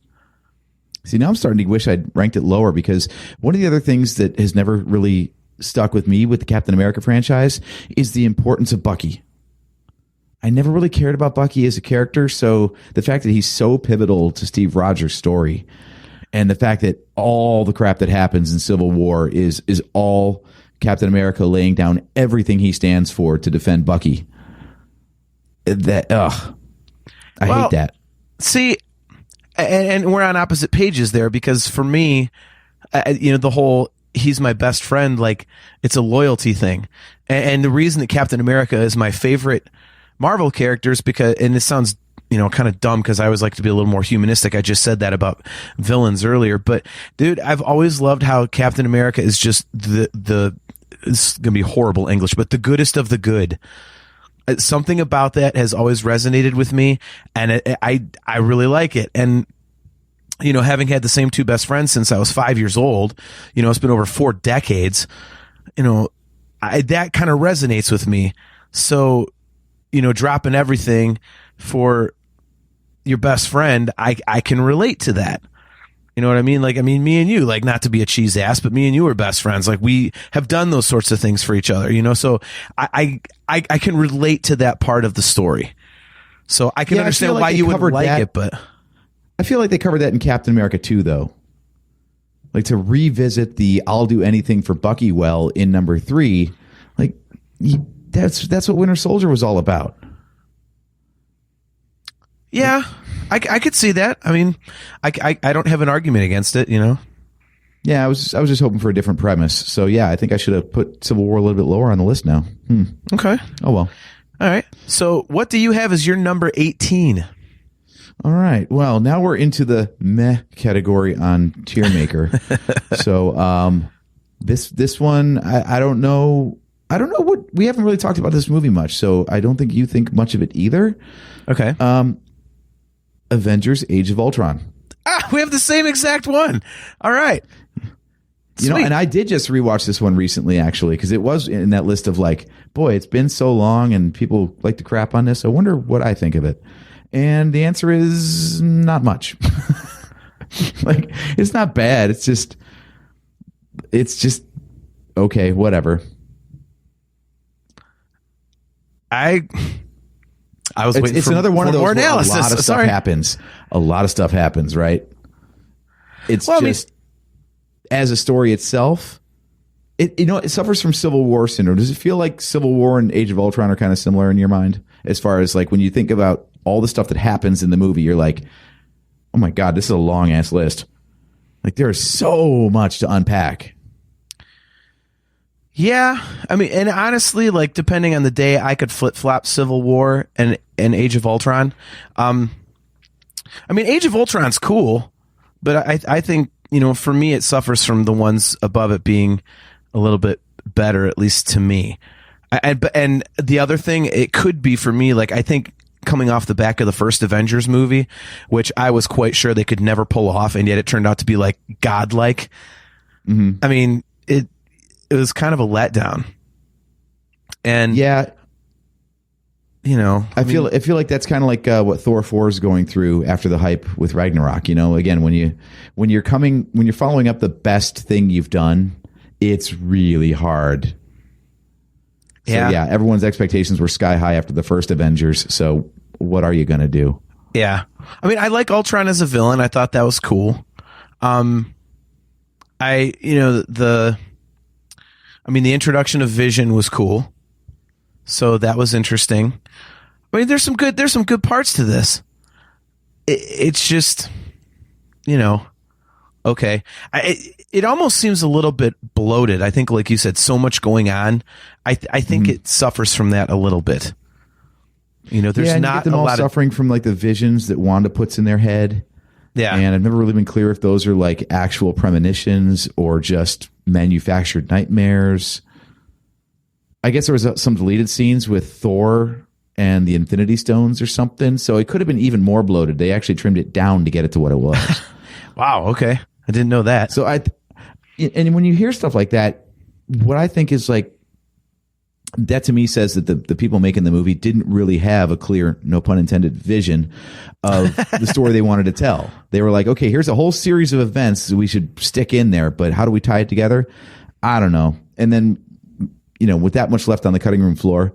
See, now I'm starting to wish I'd ranked it lower, because one of the other things that has never really stuck with me with the Captain America franchise is the importance of Bucky. I never really cared about Bucky as a character, so the fact that he's so pivotal to Steve Rogers' story, and the fact that all the crap that happens in Civil War is all Captain America laying down everything he stands for to defend Bucky. I hate that. See, and we're on opposite pages there, because for me, the whole he's my best friend, like, it's a loyalty thing. And the reason that Captain America is my favorite Marvel character is because, and this sounds, kind of dumb because I always like to be a little more humanistic. I just said that about villains earlier, but dude, I've always loved how Captain America is just it's going to be horrible English, but the goodest of the good. Something about that has always resonated with me, and I really like it. And having had the same two best friends since I was 5 years old, it's been over 4 decades. That kind of resonates with me. So, dropping everything for your best friend, I can relate to that. You know what I mean? Like, I mean, me and you, like, not to be a cheese ass, but me and you are best friends. Like, we have done those sorts of things for each other, you know? So I can relate to that part of the story. So I can understand why you would like it, but I feel like they covered that in Captain America 2, though. Like, to revisit the I'll do anything for Bucky well in number 3, like, that's what Winter Soldier was all about. Yeah, I could see that. I mean, I don't have an argument against it, you know? Yeah, I was just hoping for a different premise. So, yeah, I think I should have put Civil War a little bit lower on the list now. Okay. Oh, well. All right. So what do you have as your number 18? All right. Well, now we're into the meh category on Tier Maker. So, this one, I don't know. I don't know what, we haven't really talked about this movie much, so I don't think you think much of it either. Okay. Avengers Age of Ultron. We have the same exact one. All right. You know, and I did just rewatch this one recently, actually, because it was in that list of like, boy, it's been so long and people like to crap on this. I wonder what I think of it. And the answer is not much. Like, it's not bad. It's just okay, whatever. I was waiting it's for another one of those more where analysis. a lot of stuff happens. A lot of stuff happens, right? It's as a story itself, it suffers from Civil War syndrome. Does it feel like Civil War and Age of Ultron are kind of similar in your mind? As far as like when you think about all the stuff that happens in the movie, you're like, oh my God, this is a long ass list. Like, there's so much to unpack. Yeah, I mean, and honestly, like, depending on the day, I could flip-flop Civil War and Age of Ultron. I mean, Age of Ultron's cool, but I think, you know, for me, it suffers from the ones above it being a little bit better, at least to me. And the other thing, it could be for me, like, I think coming off the back of the first Avengers movie, which I was quite sure they could never pull off, and yet it turned out to be, like, godlike. Mm-hmm. I mean, it was kind of a letdown. And yeah, you know, I feel like that's kind of like what Thor 4 is going through after the hype with Ragnarok. You know, again, when you're following up the best thing you've done, it's really hard. So, yeah, everyone's expectations were sky high after the first Avengers. So what are you going to do? Yeah. I mean, I like Ultron as a villain. I thought that was cool. The introduction of Vision was cool. So that was interesting. I mean, there's some good parts to this. It's just, you know, okay. It almost seems a little bit bloated. I think, like you said, so much going on. I think it suffers from that a little bit. You know, there's not them a all lot suffering from like the visions that Wanda puts in their head. Yeah. And I've never really been clear if those are like actual premonitions or just manufactured nightmares. I guess there was some deleted scenes with Thor and the Infinity Stones or something. So it could have been even more bloated. They actually trimmed it down to get it to what it was. Wow. Okay. I didn't know that. So and when you hear stuff like that, what I think is like, that to me says that the people making the movie didn't really have a clear, no pun intended, vision of the story they wanted to tell. They were like, okay, here's a whole series of events we should stick in there, but how do we tie it together? I don't know. And then, you know, with that much left on the cutting room floor,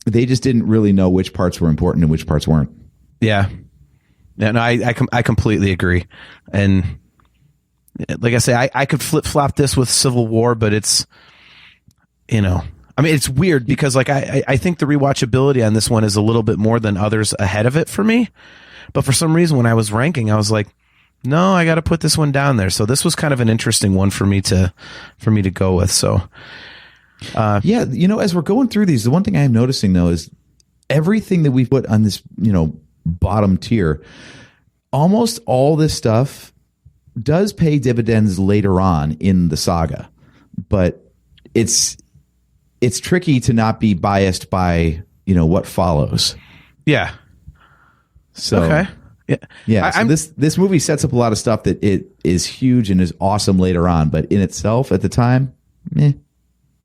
they just didn't really know which parts were important and which parts weren't. Yeah. No, I completely agree. And like I say, I could flip-flop this with Civil War, but it's, you know, I mean, it's weird because like I think the rewatchability on this one is a little bit more than others ahead of it for me. But for some reason, when I was ranking, I was like, no, I got to put this one down there. So this was kind of an interesting one for me to go with. So, yeah, you know, as we're going through these, the one thing I am noticing though is everything that we've put on this, you know, bottom tier, almost all this stuff does pay dividends later on in the saga, but it's tricky to not be biased by, you know, what follows. Yeah. So, okay. Yeah. So this movie sets up a lot of stuff that it is huge and is awesome later on, but in itself at the time, meh.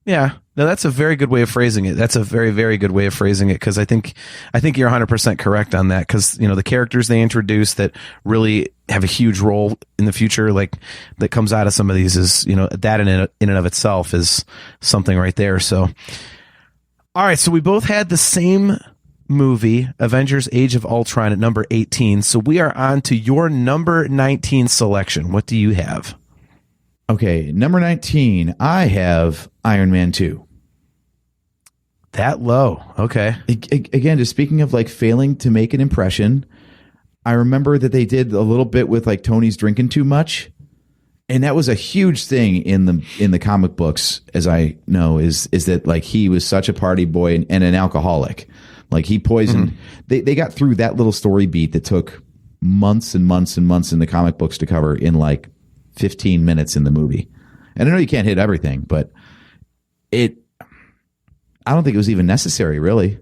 Yeah. No, that's a very good way of phrasing it. That's a very, very good way of phrasing it, because I think you're 100% correct on that, because the characters they introduce that really have a huge role in the future, like that comes out of some of these, is that in and of itself is something right there. So, all right, so we both had the same movie, Avengers: Age of Ultron, at number 18. So we are on to your number 19 selection. What do you have? Okay, number 19, I have Iron Man 2. That low. Okay. Again, just speaking of like failing to make an impression, I remember that they did a little bit with like Tony's drinking too much. And that was a huge thing in the comic books, as I know, is that like he was such a party boy and an alcoholic. Like he poisoned. They got through that little story beat that took months and months and months in the comic books to cover in like 15 minutes in the movie. And I know you can't hit everything, but I don't think it was even necessary, really.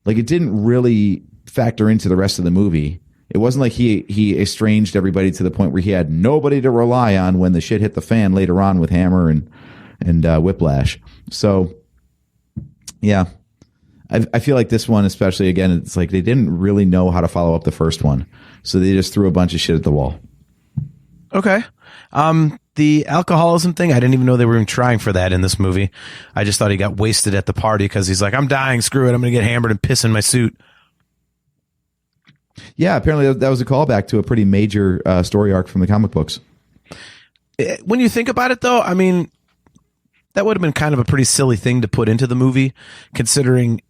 Like it didn't really factor into the rest of the movie. It wasn't like he estranged everybody to the point where he had nobody to rely on when the shit hit the fan later on with Hammer and Whiplash. So, yeah, I feel like this one, especially, again, it's like they didn't really know how to follow up the first one, so they just threw a bunch of shit at the wall. Okay. The alcoholism thing, I didn't even know they were even trying for that in this movie. I just thought he got wasted at the party because he's like, I'm dying, screw it, I'm going to get hammered and piss in my suit. Yeah, apparently that was a callback to a pretty major story arc from the comic books. When you think about it, though, I mean, that would have been kind of a pretty silly thing to put into the movie, considering,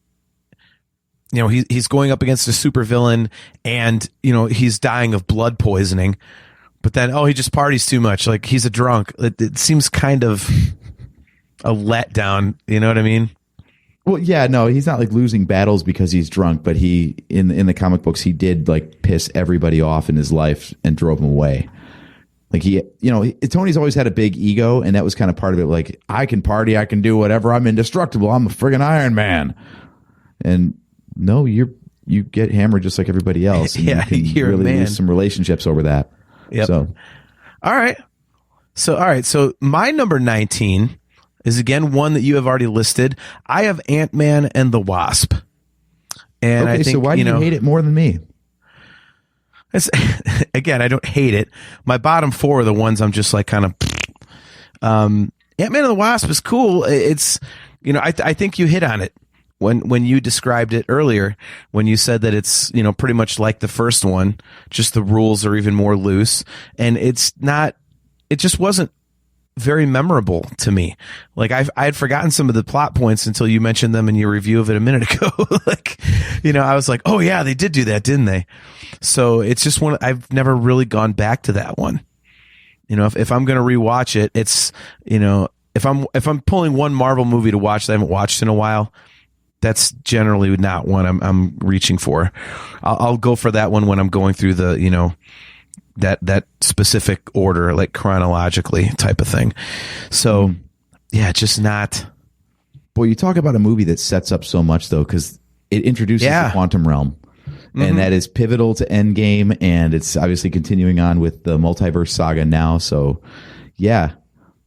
he's going up against a supervillain and, he's dying of blood poisoning. But then, he just parties too much. Like, he's a drunk. It seems kind of a letdown. You know what I mean? Well, yeah, no, he's not like losing battles because he's drunk, but he in the comic books he did like piss everybody off in his life and drove them away. Like Tony's always had a big ego, and that was kind of part of it. Like, I can party, I can do whatever, I'm indestructible, I'm a friggin' Iron Man. And no, you get hammered just like everybody else, and yeah, you can really lose some relationships over that. Yep. So, all right. So my number 19 is again one that you have already listed. I have Ant-Man and the Wasp. And okay, I think, so why do you hate it more than me? Again, I don't hate it. My bottom four are the ones I'm just like kind of. Ant-Man and the Wasp is cool. It's I think you hit on it when you described it earlier, when you said that it's pretty much like the first one, just the rules are even more loose, and it just wasn't very memorable to me. Like I had forgotten some of the plot points until you mentioned them in your review of it a minute ago. Like, I was like, oh yeah, they did do that, didn't they? So it's just one, I've never really gone back to that one. If I'm going to rewatch it, it's, if I'm pulling one Marvel movie to watch that I haven't watched in a while, that's generally not one I'm reaching for. I'll go for that one when I'm going through the, that specific order, like chronologically type of thing. So yeah, just not. Boy, you talk about a movie that sets up so much though, because it introduces the quantum realm, and that is pivotal to Endgame, and it's obviously continuing on with the multiverse saga now. So yeah,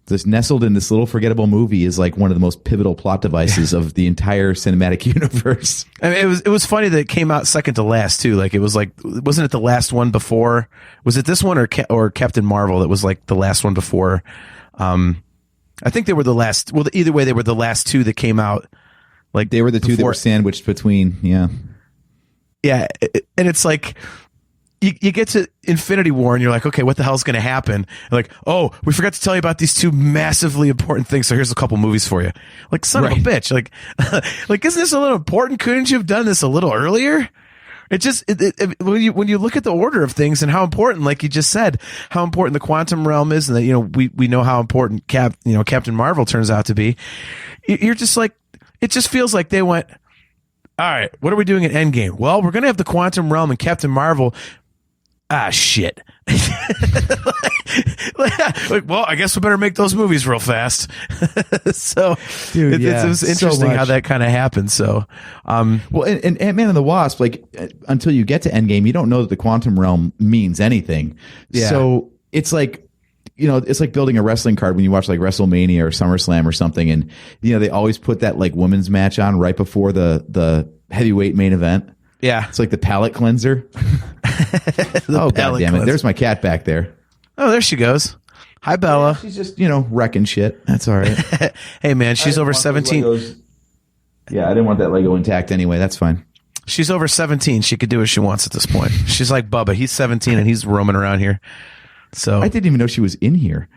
this nestled in this little forgettable movie is like one of the most pivotal plot devices of the entire cinematic universe. I mean, it was funny that it came out second to last too. Like it was like, wasn't it the last one before? Was it this one or Captain Marvel that was like the last one before? I think they were the last. Well, either way, they were the last two that came out. Like they were the two that were sandwiched between. Yeah, yeah, and it's like. You get to Infinity War and you're like, okay, what the hell's going to happen? And like, oh, we forgot to tell you about these two massively important things. So here's a couple movies for you. Like, son of a bitch. Like, isn't this a little important? Couldn't you have done this a little earlier? It just, when you look at the order of things and how important, like you just said, how important the quantum realm is, and that, we know how important Captain Marvel turns out to be. You're just like, it just feels like they went, all right, what are we doing at Endgame? Well, we're going to have the quantum realm and Captain Marvel. Ah, shit. Like, well, I guess we better make those movies real fast. So, dude, it was interesting how that kind of happened. So, well, and Ant-Man and the Wasp, like, until you get to Endgame, you don't know that the quantum realm means anything. Yeah. So it's like it's like building a wrestling card when you watch like WrestleMania or SummerSlam or something, and they always put that like women's match on right before the heavyweight main event. Yeah, it's like the palate cleanser. Oh god damn it! There's my cat back there. Oh, there she goes. Hi, Bella. Yeah, she's just wrecking shit. That's all right. Hey man, she's over 17. Yeah, I didn't want that Lego intact anyway. That's fine. She's over 17. She could do what she wants at this point. She's like Bubba. He's 17 and he's roaming around here. So I didn't even know she was in here.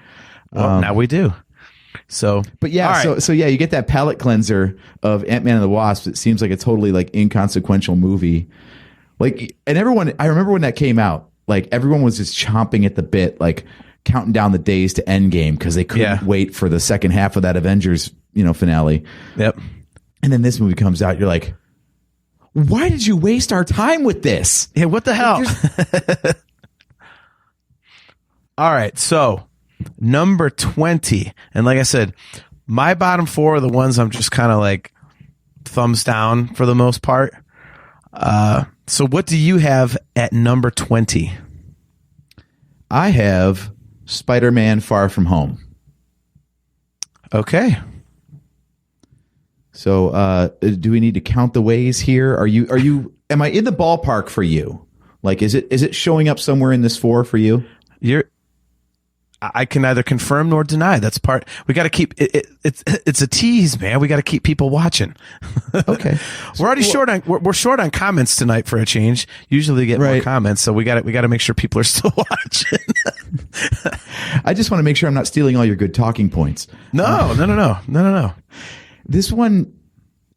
Well, now we do. So, but yeah, right. so yeah, you get that palate cleanser of Ant-Man and the Wasp. It seems like a totally like inconsequential movie. Like, and everyone, I remember when that came out, like everyone was just chomping at the bit, like counting down the days to Endgame because they couldn't wait for the second half of that Avengers, finale. Yep. And then this movie comes out. You're like, why did you waste our time with this? Yeah, what the hell? All right, so number 20. And like I said, my bottom 4 are the ones I'm just kind of like thumbs down for the most part. So what do you have at number 20? I have Spider-Man Far From Home. Okay. So, do we need to count the ways here? Am I in the ballpark for you? Like, is it showing up somewhere in this 4 for you? I can neither confirm nor deny. That's part. We got to keep it's a tease, man. We got to keep people watching. Okay. We're already short on we're short on comments tonight for a change. Usually we get more comments, so we got to make sure people are still watching. I just want to make sure I'm not stealing all your good talking points. No. This one,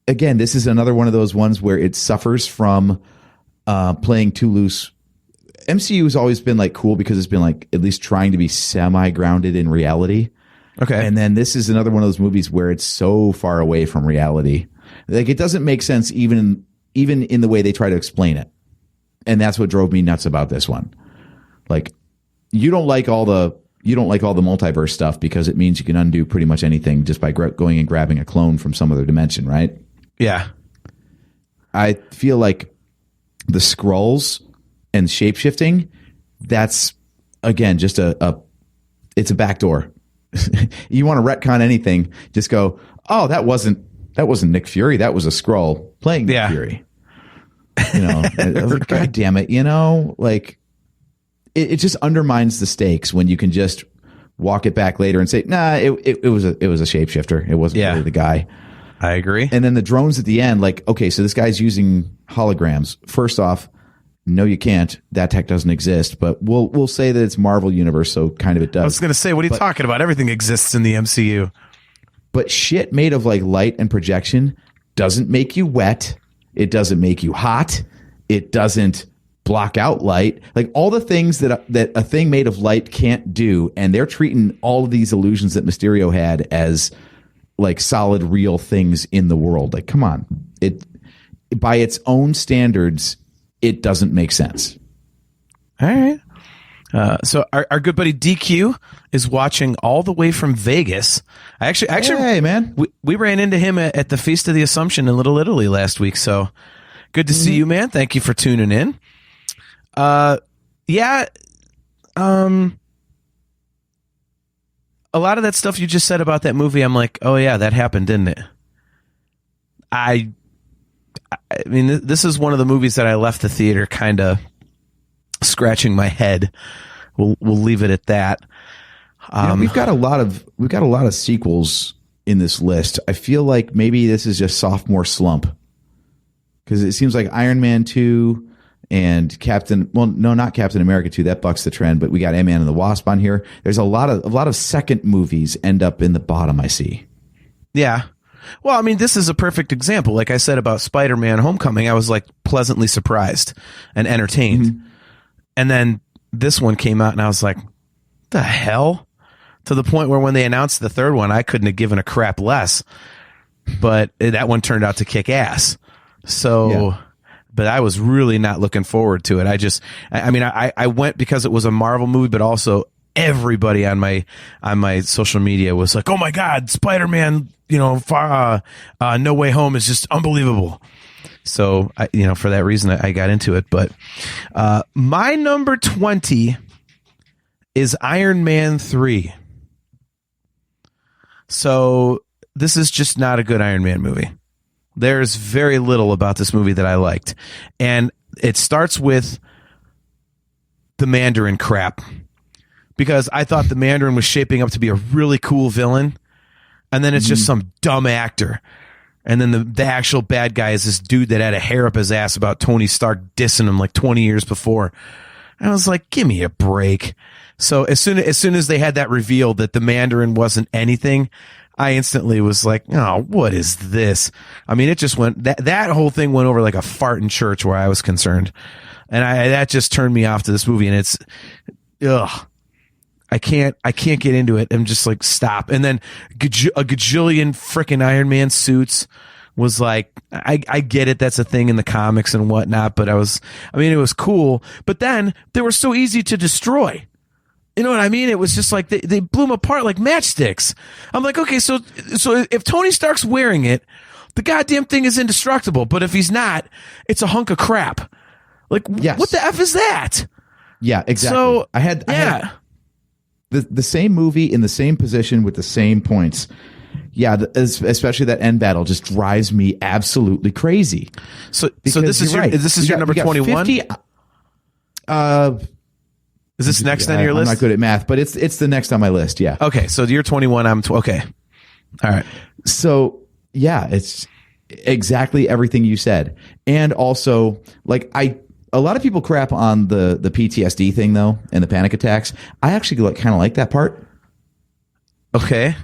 again, this is another one of those ones where it suffers from playing too loose. MCU has always been like cool because it's been like at least trying to be semi-grounded in reality. Okay. And then this is another one of those movies where it's so far away from reality. Like it doesn't make sense even in the way they try to explain it. And that's what drove me nuts about this one. Like you don't like all the multiverse stuff because it means you can undo pretty much anything just by going and grabbing a clone from some other dimension, right? Yeah. I feel like the Skrulls and shapeshifting, that's again just it's a backdoor. You want to retcon anything, just go, oh, that wasn't Nick Fury, that was a Skrull playing Nick Fury. God damn it, like it just undermines the stakes when you can just walk it back later and say, nah, it was a shapeshifter. It wasn't really the guy. I agree. And then the drones at the end, like, okay, so this guy's using holograms. First off, no, you can't. That tech doesn't exist. But we'll say that it's Marvel Universe, so kind of it does. I was going to say, what are you talking about? Everything exists in the MCU. But shit made of like light and projection doesn't make you wet. It doesn't make you hot. It doesn't block out light. Like all the things that a thing made of light can't do. And they're treating all of these illusions that Mysterio had as like solid, real things in the world. Like, come on. It by its own standards, it doesn't make sense. All right. So our good buddy DQ is watching all the way from Vegas. Actually, hey man, we ran into him at the Feast of the Assumption in Little Italy last week. So good to see you, man. Thank you for tuning in. A lot of that stuff you just said about that movie, I'm like, oh yeah, that happened, didn't it? I mean, this is one of the movies that I left the theater kind of scratching my head. We'll leave it at that. We've got a lot of sequels in this list. I feel like maybe this is just sophomore slump because it seems like Iron Man 2 and not Captain America 2. That bucks the trend, but we got Ant-Man and the Wasp on here. There's a lot of second movies end up in the bottom. I see. Yeah. Well, I mean, this is a perfect example. Like I said about Spider-Man Homecoming, I was like pleasantly surprised and entertained. Mm-hmm. And then this one came out and I was like, the hell? To the point where when they announced the third one, I couldn't have given a crap less. But that one turned out to kick ass. So, but I was really not looking forward to it. I went because it was a Marvel movie, but also everybody on my social media was like, oh my God, Spider-Man, No Way Home is just unbelievable. So, for that reason, I got into it. But my number 20 is Iron Man 3. So this is just not a good Iron Man movie. There's very little about this movie that I liked. And it starts with the Mandarin crap, because I thought the Mandarin was shaping up to be a really cool villain, and then it's just some dumb actor. And then the actual bad guy is this dude that had a hair up his ass about Tony Stark dissing him like 20 years before. And I was like, give me a break. So as soon as they had that reveal that the Mandarin wasn't anything, I instantly was like, oh, what is this? I mean, it just went, that whole thing went over like a fart in church where I was concerned. And that just turned me off to this movie. And it's, ugh. I can't get into it. I'm just like, stop. And then a gajillion freaking Iron Man suits was like, I get it. That's a thing in the comics and whatnot, but it was cool. But then they were so easy to destroy. You know what I mean? It was just like they blew them apart like matchsticks. I'm like, okay, so if Tony Stark's wearing it, the goddamn thing is indestructible. But if he's not, it's a hunk of crap. Like, yes. What the F is that? Yeah, exactly. So I had the same movie in the same position with the same points. Yeah, especially that end battle just drives me absolutely crazy. So this is your number 21? Is this next on your list? I'm not good at math, but it's the next on my list, yeah. Okay, so you're 21, I'm okay. All right. So, yeah, it's exactly everything you said. And also, like, a lot of people crap on the PTSD thing, though, and the panic attacks. I actually kind of like that part. Okay.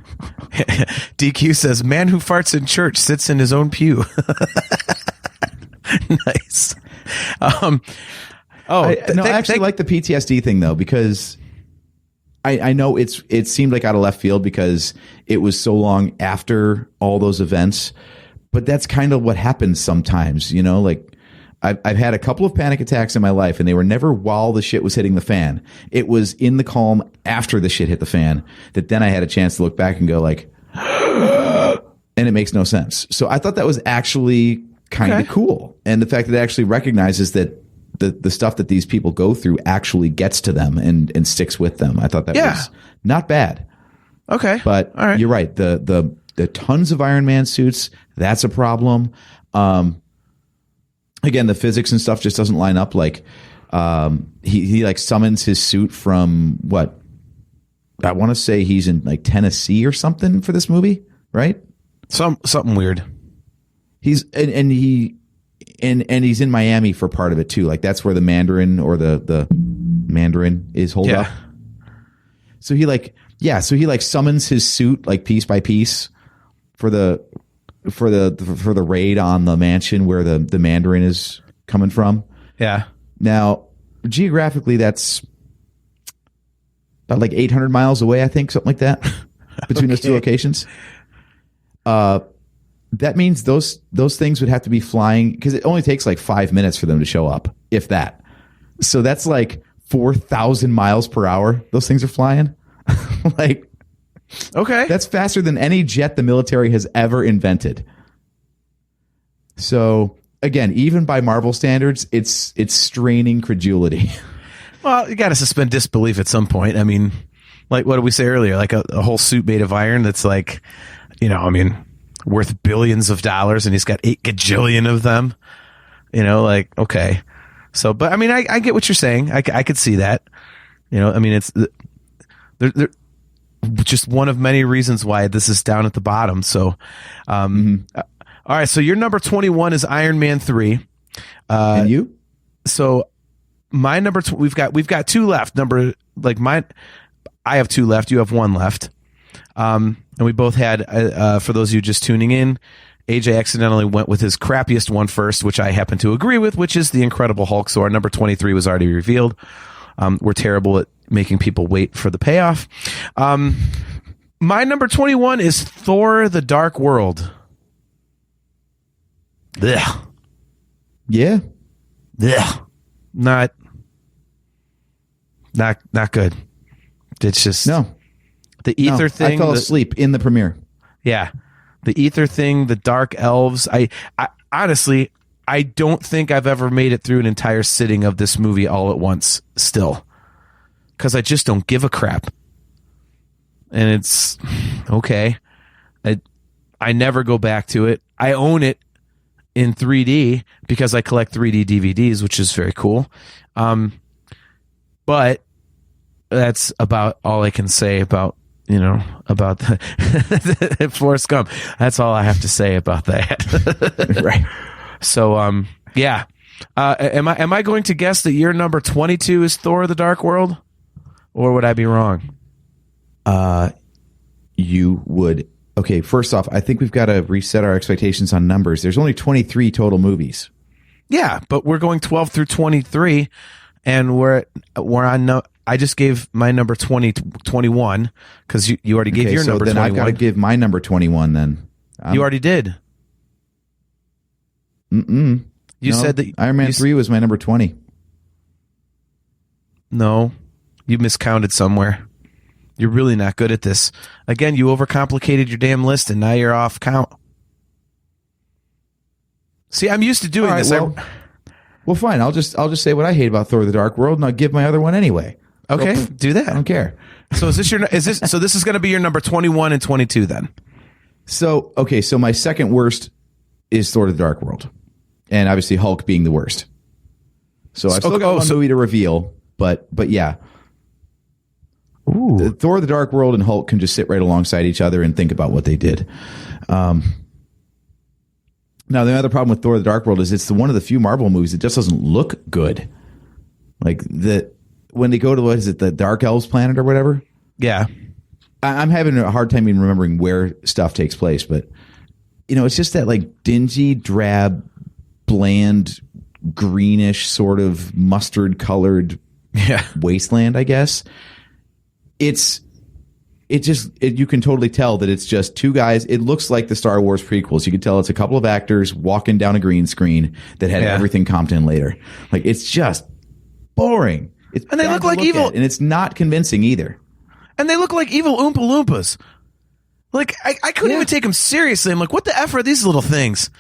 DQ says, man who farts in church sits in his own pew. Nice. I actually like the PTSD thing, though, because I know it seemed like out of left field because it was so long after all those events. But that's kind of what happens sometimes, you know, like, I've had a couple of panic attacks in my life, and they were never while the shit was hitting the fan. It was in the calm after the shit hit the fan that then I had a chance to look back and go like, and it makes no sense. So I thought that was actually kind of cool. And the fact that it actually recognizes that the stuff that these people go through actually gets to them and sticks with them. I thought that was not bad. Okay. But you're right. The tons of Iron Man suits, that's a problem. Again, the physics and stuff just doesn't line up. Like, he like summons his suit from what? I want to say he's in like Tennessee or something for this movie, right? Something weird. He's and he's in Miami for part of it too. Like that's where the Mandarin or the Mandarin is holed up. So he summons his suit like piece by piece for the raid on the mansion where the Mandarin is coming from. Yeah. Now, geographically, that's about like 800 miles away, I think, something like that, between those two locations. That means those things would have to be flying because it only takes like 5 minutes for them to show up, if that. So that's like 4,000 miles per hour. Those things are flying. Like, okay, that's faster than any jet the military has ever invented. So again, even by Marvel standards, it's straining credulity. Well, you got to suspend disbelief at some point. I mean, like what did we say earlier? Like a whole suit made of iron that's like, you know, I mean, worth billions of dollars, and he's got 8 gajillion of them. You know, like, okay. So, but I mean, I get what you're saying. I could see that. You know, I mean, it's they're just one of many reasons why this is down at the bottom. So, all right. So your number 21 is Iron Man 3. And you? So my number, we've got 2 left. I have 2 left. You have 1 left. And we both had, for those of you just tuning in, AJ accidentally went with his crappiest one first, which I happen to agree with, which is the Incredible Hulk. So our number 23 was already revealed. We're terrible at making people wait for the payoff. My number 21 is Thor: The Dark World. Ugh. Yeah. Ugh. Not good. It's just the ether thing. I fell asleep in the premiere. Yeah. The ether thing, the dark elves. I honestly, I don't think I've ever made it through an entire sitting of this movie all at once still. because I just don't give a crap. And it's okay. I never go back to it. I own it in 3D because I collect 3D DVDs, which is very cool. But that's about all I can say about the Forrest Gump. That's all I have to say about that. Right. So, yeah. Am I going to guess that your number 22 is Thor: The Dark World, or would I be wrong? You would. Okay, first off, I think we've got to reset our expectations on numbers. There's only 23 total movies. Yeah, but we're going 12 through 23, and we're on. No, I just gave my number 21 because you already gave your number 21. Then I've got to give my number 21. Then you already did. You said that Iron Man 3 was my number 20. No, you miscounted somewhere. You're really not good at this. Again, you overcomplicated your damn list, and now you're off count. See, I'm used to doing this. Well, fine. I'll just say what I hate about Thor: The Dark World, and I'll give my other one anyway. Okay, so, do that. I don't care. So so this is going to be your number 21 and 22 then? So my second worst is Thor: The Dark World, and obviously Hulk being the worst. So I've still got one movie to reveal, but yeah. Ooh. Thor: The Dark World and Hulk can just sit right alongside each other and think about what they did. Now, the other problem with Thor: The Dark World is it's one of the few Marvel movies that just doesn't look good. Like when they go to, what is it, the Dark Elves planet or whatever? Yeah. I'm having a hard time even remembering where stuff takes place, but it's just that like dingy, drab, bland, greenish sort of mustard colored wasteland, I guess. You can totally tell that it's just two guys. It looks like the Star Wars prequels. You can tell it's a couple of actors walking down a green screen that had everything comped in later. Like, it's just boring. And they look like evil. And it's not convincing either. And they look like evil Oompa Loompas. Like, I couldn't even take them seriously. I'm like, what the F are these little things?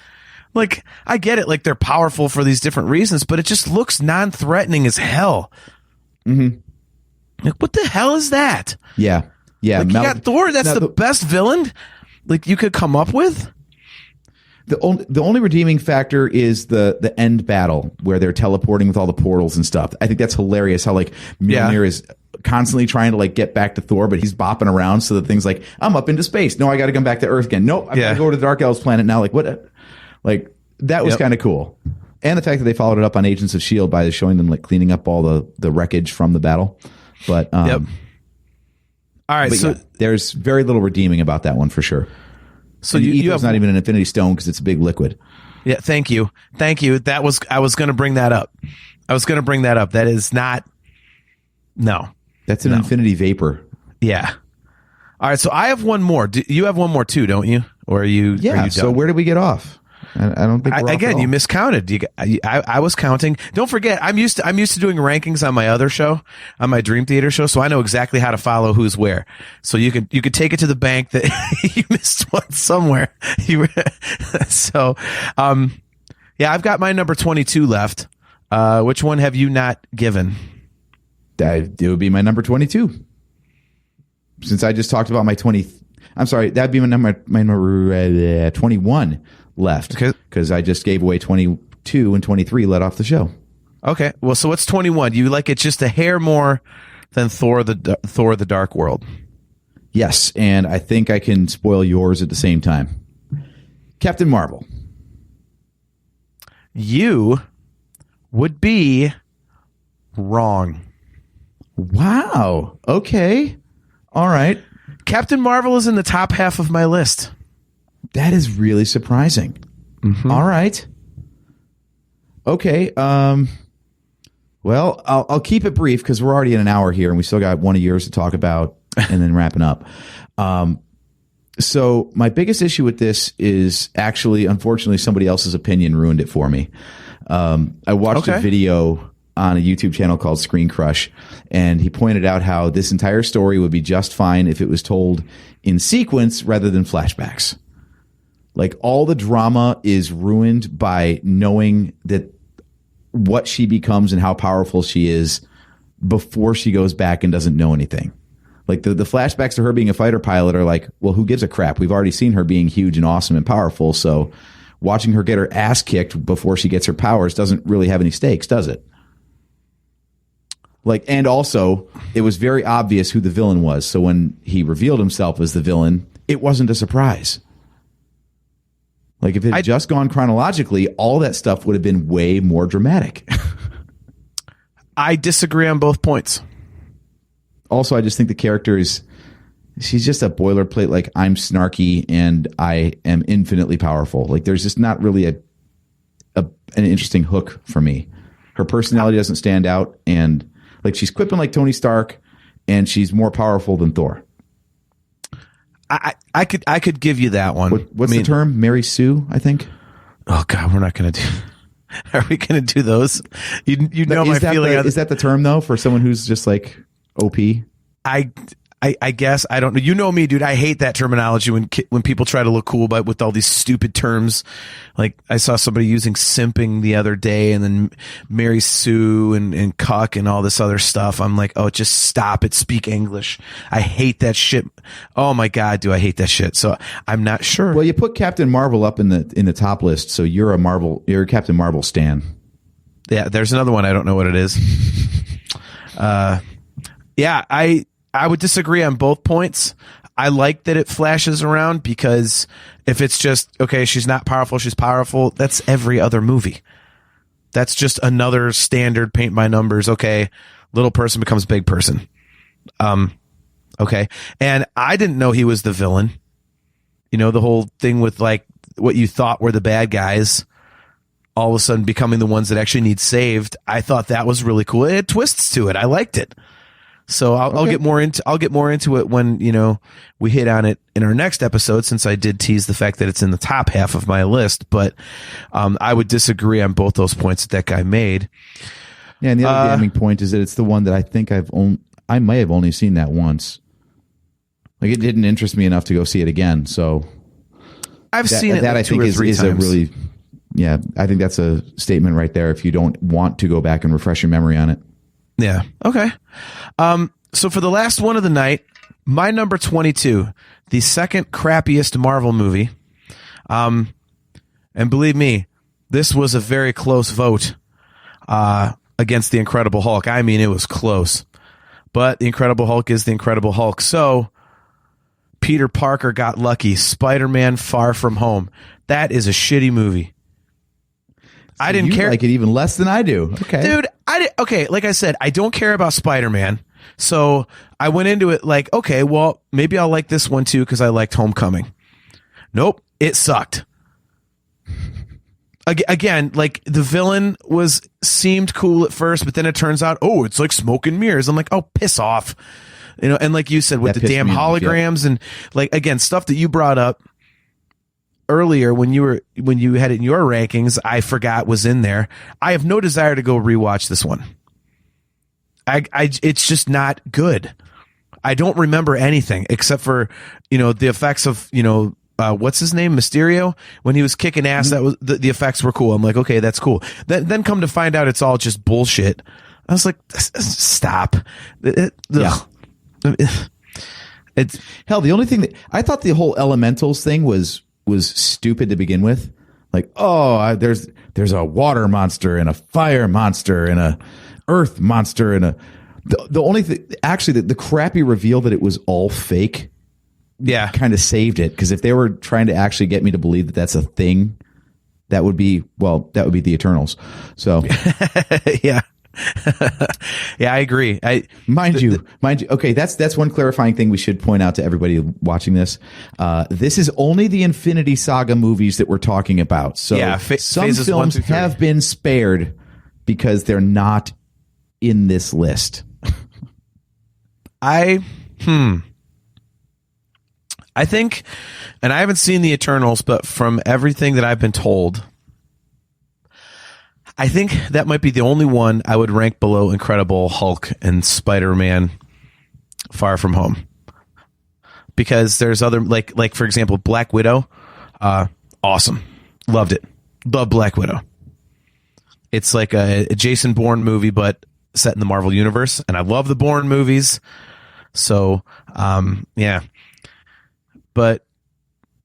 Like, I get it. Like, they're powerful for these different reasons, but it just looks non-threatening as hell. Mm-hmm. Like, what the hell is that? Yeah. Like, you got Thor. That's the best villain like you could come up with. The only redeeming factor is the end battle where they're teleporting with all the portals and stuff. I think that's hilarious. How like Mjolnir is constantly trying to like get back to Thor, but he's bopping around so that things like, I'm up into space. No, I got to come back to Earth again. Nope, I got to go to the Dark Elves planet now. Like what? Like that was kind of cool. And the fact that they followed it up on Agents of S.H.I.E.L.D. by showing them like cleaning up all the wreckage from the battle. But all right, so there's very little redeeming about that one for sure. So you have not even an Infinity Stone because it's a big liquid. Yeah, thank you. I was going to bring that up. That is not. No, that's an Infinity Vapor. Yeah. All right, so I have one more. You have one more too, don't you? Or are you? Yeah. Are you so where did we get off? I don't think we're again. You miscounted. I was counting. Don't forget, I'm used to doing rankings on my other show, on my Dream Theater show, so I know exactly how to follow who's where. So you could take it to the bank that you missed one somewhere. So, I've got my number 22 left. Which one have you not given? It would be my number 22. Since I just talked about my 20. I'm sorry, that'd be my number 21. Left because I just gave away 22 and 23 let off the show. Okay, well, so what's 21? You like it just a hair more than Thor: The Dark World? Yes, and I think I can spoil yours at the same time. Captain Marvel. You would be wrong. Wow. Okay. All right. Captain Marvel is in the top half of my list. That is really surprising. Mm-hmm. All right. Okay. Well, I'll keep it brief because we're already in an hour here and we still got one of yours to talk about and then wrapping up. So my biggest issue with this is actually, unfortunately, somebody else's opinion ruined it for me. I watched a video on a YouTube channel called Screen Crush, and he pointed out how this entire story would be just fine if it was told in sequence rather than flashbacks. Like, all the drama is ruined by knowing that what she becomes and how powerful she is before she goes back and doesn't know anything. Like the flashbacks to her being a fighter pilot are like, well, who gives a crap? We've already seen her being huge and awesome and powerful. So watching her get her ass kicked before she gets her powers doesn't really have any stakes, does it? Like, and also it was very obvious who the villain was. So when he revealed himself as the villain, it wasn't a surprise. Like if it had just gone chronologically, all that stuff would have been way more dramatic. I disagree on both points. Also, I just think the character she's just a boilerplate, like I'm snarky and I am infinitely powerful. Like there's just not really an interesting hook for me. Her personality doesn't stand out, and like she's quipping like Tony Stark, and she's more powerful than Thor. I could give you that one. What's the term? Mary Sue, I think. Oh God, we're not going to do. Are we going to do those? You know my feeling. Is that the term though for someone who's just like OP? I guess I don't know. You know me, dude. I hate that terminology when people try to look cool with all these stupid terms. Like I saw somebody using simping the other day, and then Mary Sue and cuck and all this other stuff. I'm like, oh, just stop it. Speak English. I hate that shit. Oh my God, do I hate that shit? So I'm not sure. Well, you put Captain Marvel up in the top list, so you're a Captain Marvel stan. Yeah, there's another one. I don't know what it is. Yeah, I would disagree on both points. I like that it flashes around because if it's just, okay, she's not powerful, she's powerful, that's every other movie. That's just another standard paint by numbers. Okay, little person becomes big person. Okay. And I didn't know he was the villain. You know, the whole thing with like what you thought were the bad guys all of a sudden becoming the ones that actually need saved. I thought that was really cool. It had twists to it. I liked it. So I'll get more into it when, you know, we hit on it in our next episode, since I did tease the fact that it's in the top half of my list. But I would disagree on both those points that guy made. Yeah, and the other damning point is that it's the one that I think I may have only seen that once. Like it didn't interest me enough to go see it again. So I've seen it. That like I think is a really, yeah, I think that's a statement right there. If you don't want to go back and refresh your memory on it. Yeah. Okay. So for the last one of the night, my number 22, the second crappiest Marvel movie. And believe me, this was a very close vote, against the Incredible Hulk. I mean, it was close, but the Incredible Hulk is the Incredible Hulk. So Peter Parker got lucky. Spider-Man Far From Home. That is a shitty movie. So I didn't care. Like it even less than I do. Okay. Dude, okay, like I said, I don't care about Spider-Man. So I went into it like, okay, well, maybe I'll like this one too because I liked Homecoming. Nope, it sucked. Again, like the villain seemed cool at first, but then it turns out, oh, it's like smoke and mirrors. I'm like, oh, piss off. You know, and like you said, with the damn holograms and like, again, stuff that you brought up earlier when you had it in your rankings, I forgot was in there. I have no desire to go rewatch this one. It's just not good. I don't remember anything except for, you know, the effects of, you know, what's his name? Mysterio, when he was kicking ass. That was the effects were cool. I'm like, okay, that's cool. Then come to find out it's all just bullshit. I was like, stop. Yeah. It's hell. The only thing that I thought the whole elementals thing was stupid to begin with. Like, oh, there's a water monster and a fire monster and a earth monster and the only thing, actually, the crappy reveal that it was all fake. Yeah, kind of saved it, because if they were trying to actually get me to believe that that's a thing, that would be the Eternals. So yeah. Yeah, I agree. Mind you. Okay, that's one clarifying thing we should point out to everybody watching this. This is only the Infinity Saga movies that we're talking about. So yeah, some films have been spared because they're not in this list. I think, and I haven't seen the Eternals, but from everything that I've been told, I think that might be the only one I would rank below Incredible Hulk and Spider-Man Far From Home. Because there's other, like for example, Black Widow, awesome. Loved it. Love Black Widow. It's like a Jason Bourne movie, but set in the Marvel universe, and I love the Bourne movies. So, yeah. But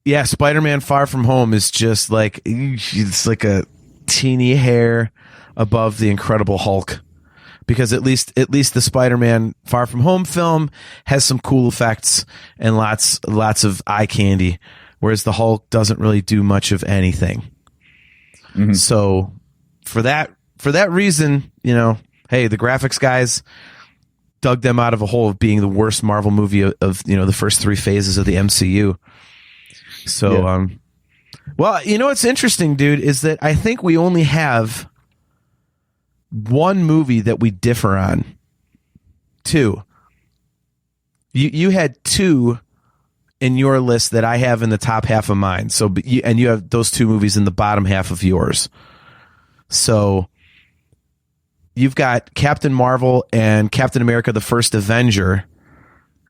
yeah, Spider-Man Far From Home is just like, it's like a teeny hair above the Incredible Hulk, because at least the Spider-Man Far From Home film has some cool effects and lots of eye candy, whereas the Hulk doesn't really do much of anything. Mm-hmm. So for that reason, you know, hey, the graphics guys dug them out of a hole of being the worst Marvel movie of you know, the first 3 phases of the MCU. So, yeah. Well, you know what's interesting, dude, is that I think we only have one movie that we differ on. 2. You had 2 in your list that I have in the top half of mine. So, and you have those 2 movies in the bottom half of yours. So you've got Captain Marvel and Captain America: The First Avenger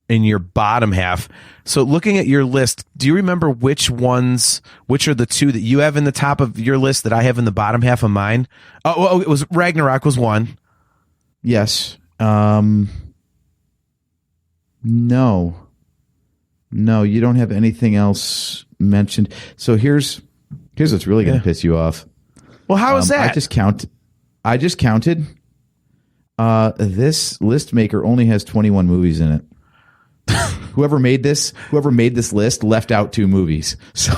in your bottom half. So looking at your list, do you remember which are the 2 that you have in the top of your list that I have in the bottom half of mine? Oh, it was Ragnarok was 1. Yes. No, you don't have anything else mentioned. So here's what's really going to piss you off. Well, how is that? I just counted. This list maker only has 21 movies in it. Whoever made this list left out 2 movies. So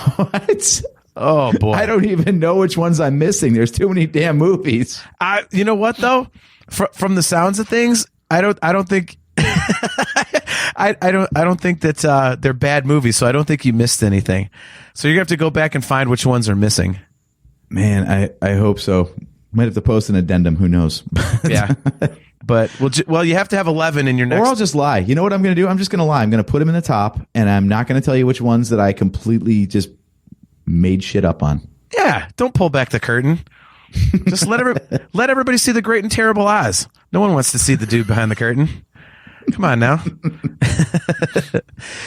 oh boy, I don't even know which ones I'm missing. There's too many damn movies. You know what though? From the sounds of things, I don't think I don't think that they're bad movies. So I don't think you missed anything. So you're gonna have to go back and find which ones are missing. Man, I hope so. Might have to post an addendum. Who knows? Yeah. But well, you have to have 11 in your next. Or I'll just lie. You know what I'm going to do? I'm just going to lie. I'm going to put them in the top, and I'm not going to tell you which ones that I completely just made shit up on. Yeah, don't pull back the curtain. Just let everybody see the great and terrible Oz. No one wants to see the dude behind the curtain. Come on now.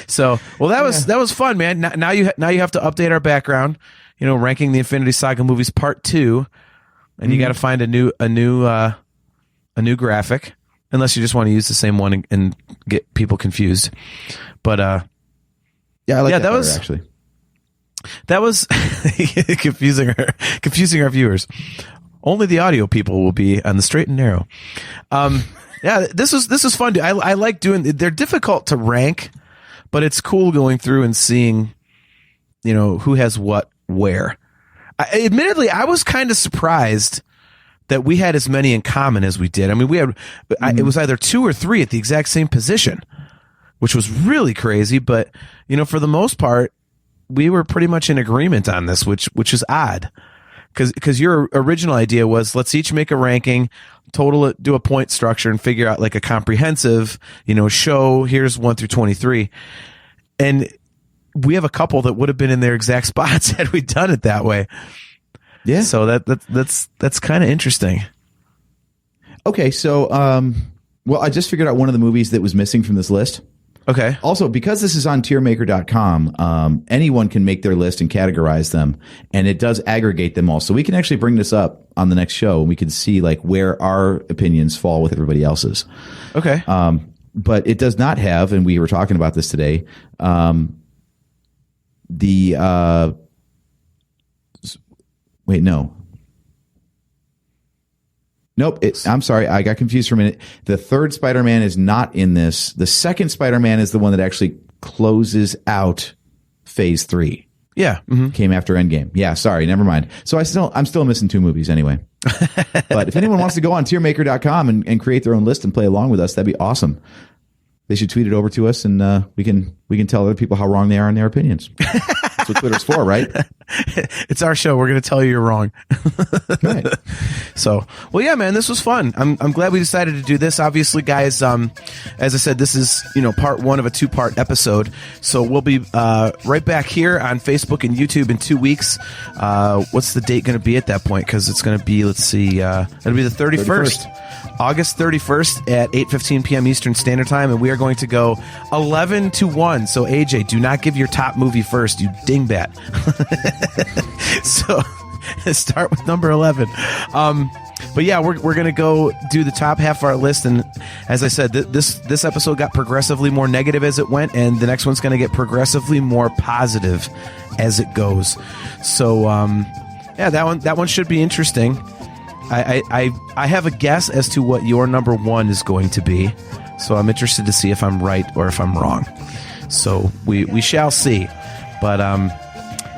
So, well, that was fun, man. Now you have to update our background. You know, ranking the Infinity Saga movies Part 2, and you got to find a new graphic, unless you just want to use the same one and get people confused. But yeah, I like that was actually. That was confusing our viewers. Only the audio people will be on the straight and narrow. Yeah, this was fun. Dude. I like doing. They're difficult to rank, but it's cool going through and seeing, you know, who has what where. Admittedly, I was kind of surprised that we had as many in common as we did. I mean, we had it was either 2 or 3 at the exact same position, which was really crazy. But you know, for the most part, we were pretty much in agreement on this, which is odd, because your original idea was let's each make a ranking, total it, do a point structure, and figure out like a comprehensive, you know, show. Here's 1 through 23, and we have a couple that would have been in their exact spots had we done it that way. Yeah. So that's kind of interesting. Okay. So, well, I just figured out one of the movies that was missing from this list. Okay. Also, because this is on tiermaker.com, anyone can make their list and categorize them, and it does aggregate them all. So we can actually bring this up on the next show, and we can see like where our opinions fall with everybody else's. Okay. But it does not have, and we were talking about this today, wait, no. Nope. I'm sorry. I got confused for a minute. The third Spider-Man is not in this. The second Spider-Man is the one that actually closes out Phase 3. Yeah. Mm-hmm. Came after Endgame. Yeah. Sorry. Never mind. So I'm still missing 2 movies anyway. But if anyone wants to go on tiermaker.com and create their own list and play along with us, that'd be awesome. They should tweet it over to us, and we can tell other people how wrong they are in their opinions. That's what Twitter's for, right? It's our show. We're going to tell you you're wrong. Right. So, well, yeah, man, this was fun. I'm glad we decided to do this. Obviously, guys, as I said, this is, you know, part 1 of a 2-part episode. So we'll be right back here on Facebook and YouTube in 2 weeks. What's the date going to be at that point? Because it's going to be, let's see, it'll be the 31st. August 31st at 8:15 p.m. Eastern Standard Time, and we are going to go 11 to 1. So, AJ, do not give your top movie first, you dingbat. So, start with number 11. But yeah, we're gonna go do the top half of our list, and as I said, this episode got progressively more negative as it went, and the next one's gonna get progressively more positive as it goes. So yeah, that one should be interesting. I have a guess as to what your number one is going to be, so I'm interested to see if I'm right or if I'm wrong. So we shall see. But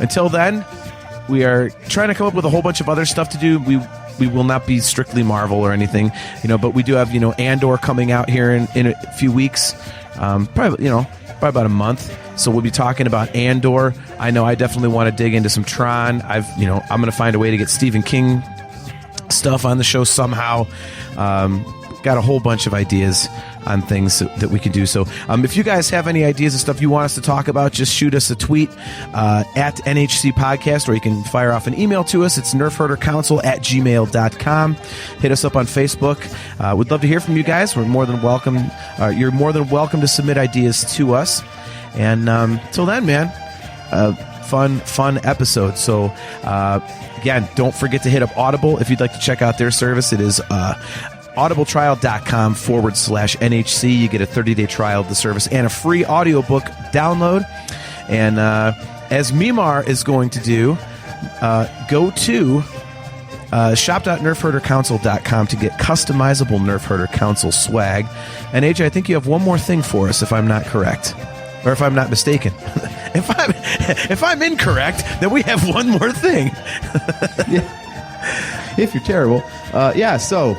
until then, we are trying to come up with a whole bunch of other stuff to do. We will not be strictly Marvel or anything, but we do have, Andor coming out here in a few weeks, probably about a month. So we'll be talking about Andor. I know I definitely want to dig into some Tron. I'm going to find a way to get Stephen King stuff on the show somehow. Got a whole bunch of ideas on things that we can do. So if you guys have any ideas of stuff you want us to talk about, just shoot us a tweet at NHC Podcast, or you can fire off an email to us. It's nerfherdercouncil@gmail.com. Hit us up on Facebook. We'd love to hear from you guys. We're more than welcome. You're more than welcome to submit ideas to us. And till then, man, fun episode. So again, don't forget to hit up Audible if you'd like to check out their service. It is audibletrial.com/NHC. You get a 30-day trial of the service and a free audiobook download. And as Mimar is going to do, go to shop.nerfherdercouncil.com to get customizable Nerf Herder Council swag. And AJ, I think you have one more thing for us, if I'm not correct, or if I'm not mistaken. If I'm incorrect, then we have one more thing. Yeah. If you're terrible. So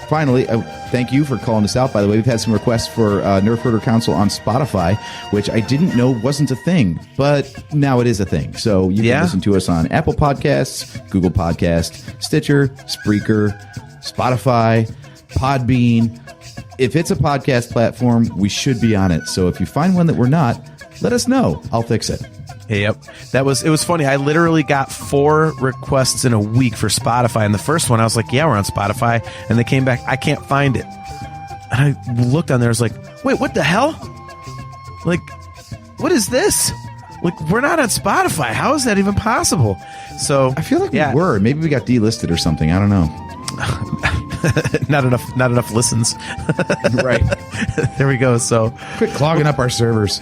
finally, thank you for calling us out. By the way, we've had some requests for Nerf Herder Council on Spotify, which I didn't know wasn't a thing, but now it is a thing. So you can listen to us on Apple Podcasts, Google Podcasts, Stitcher, Spreaker, Spotify, Podbean. If it's a podcast platform, we should be on it. So if you find one that we're not, let us know. I'll fix it. Yep. It was funny. I literally got 4 requests in a week for Spotify. And the first one, I was like, yeah, we're on Spotify. And they came back, I can't find it. And I looked on there, I was like, wait, what the hell? Like, what is this? Like, we're not on Spotify. How is that even possible? So I feel like we were. Maybe we got delisted or something. I don't know. not enough listens. Right. There we go. So quit clogging up our servers.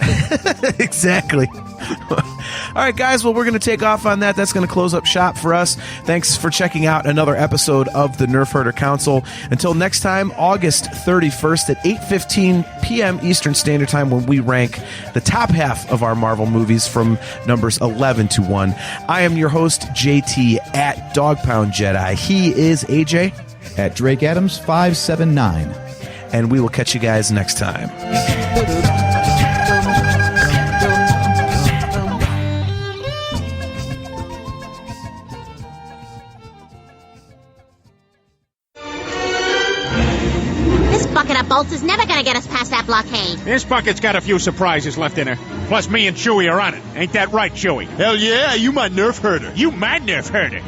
Exactly. All right, guys. Well, we're going to take off on that. That's going to close up shop for us. Thanks for checking out another episode of the Nerf Herder Council. Until next time, August 31st at 8:15 p.m. Eastern Standard Time, when we rank the top half of our Marvel movies from numbers 11 to 1. I am your host, JT, at Dog Pound Jedi. He is AJ at Drake Adams 579. And we will catch you guys next time. This bucket of bolts is never gonna get us past that blockade. This bucket's got a few surprises left in her. Plus, me and Chewie are on it. Ain't that right, Chewie? Hell yeah, you my Nerf herder. You my Nerf herder.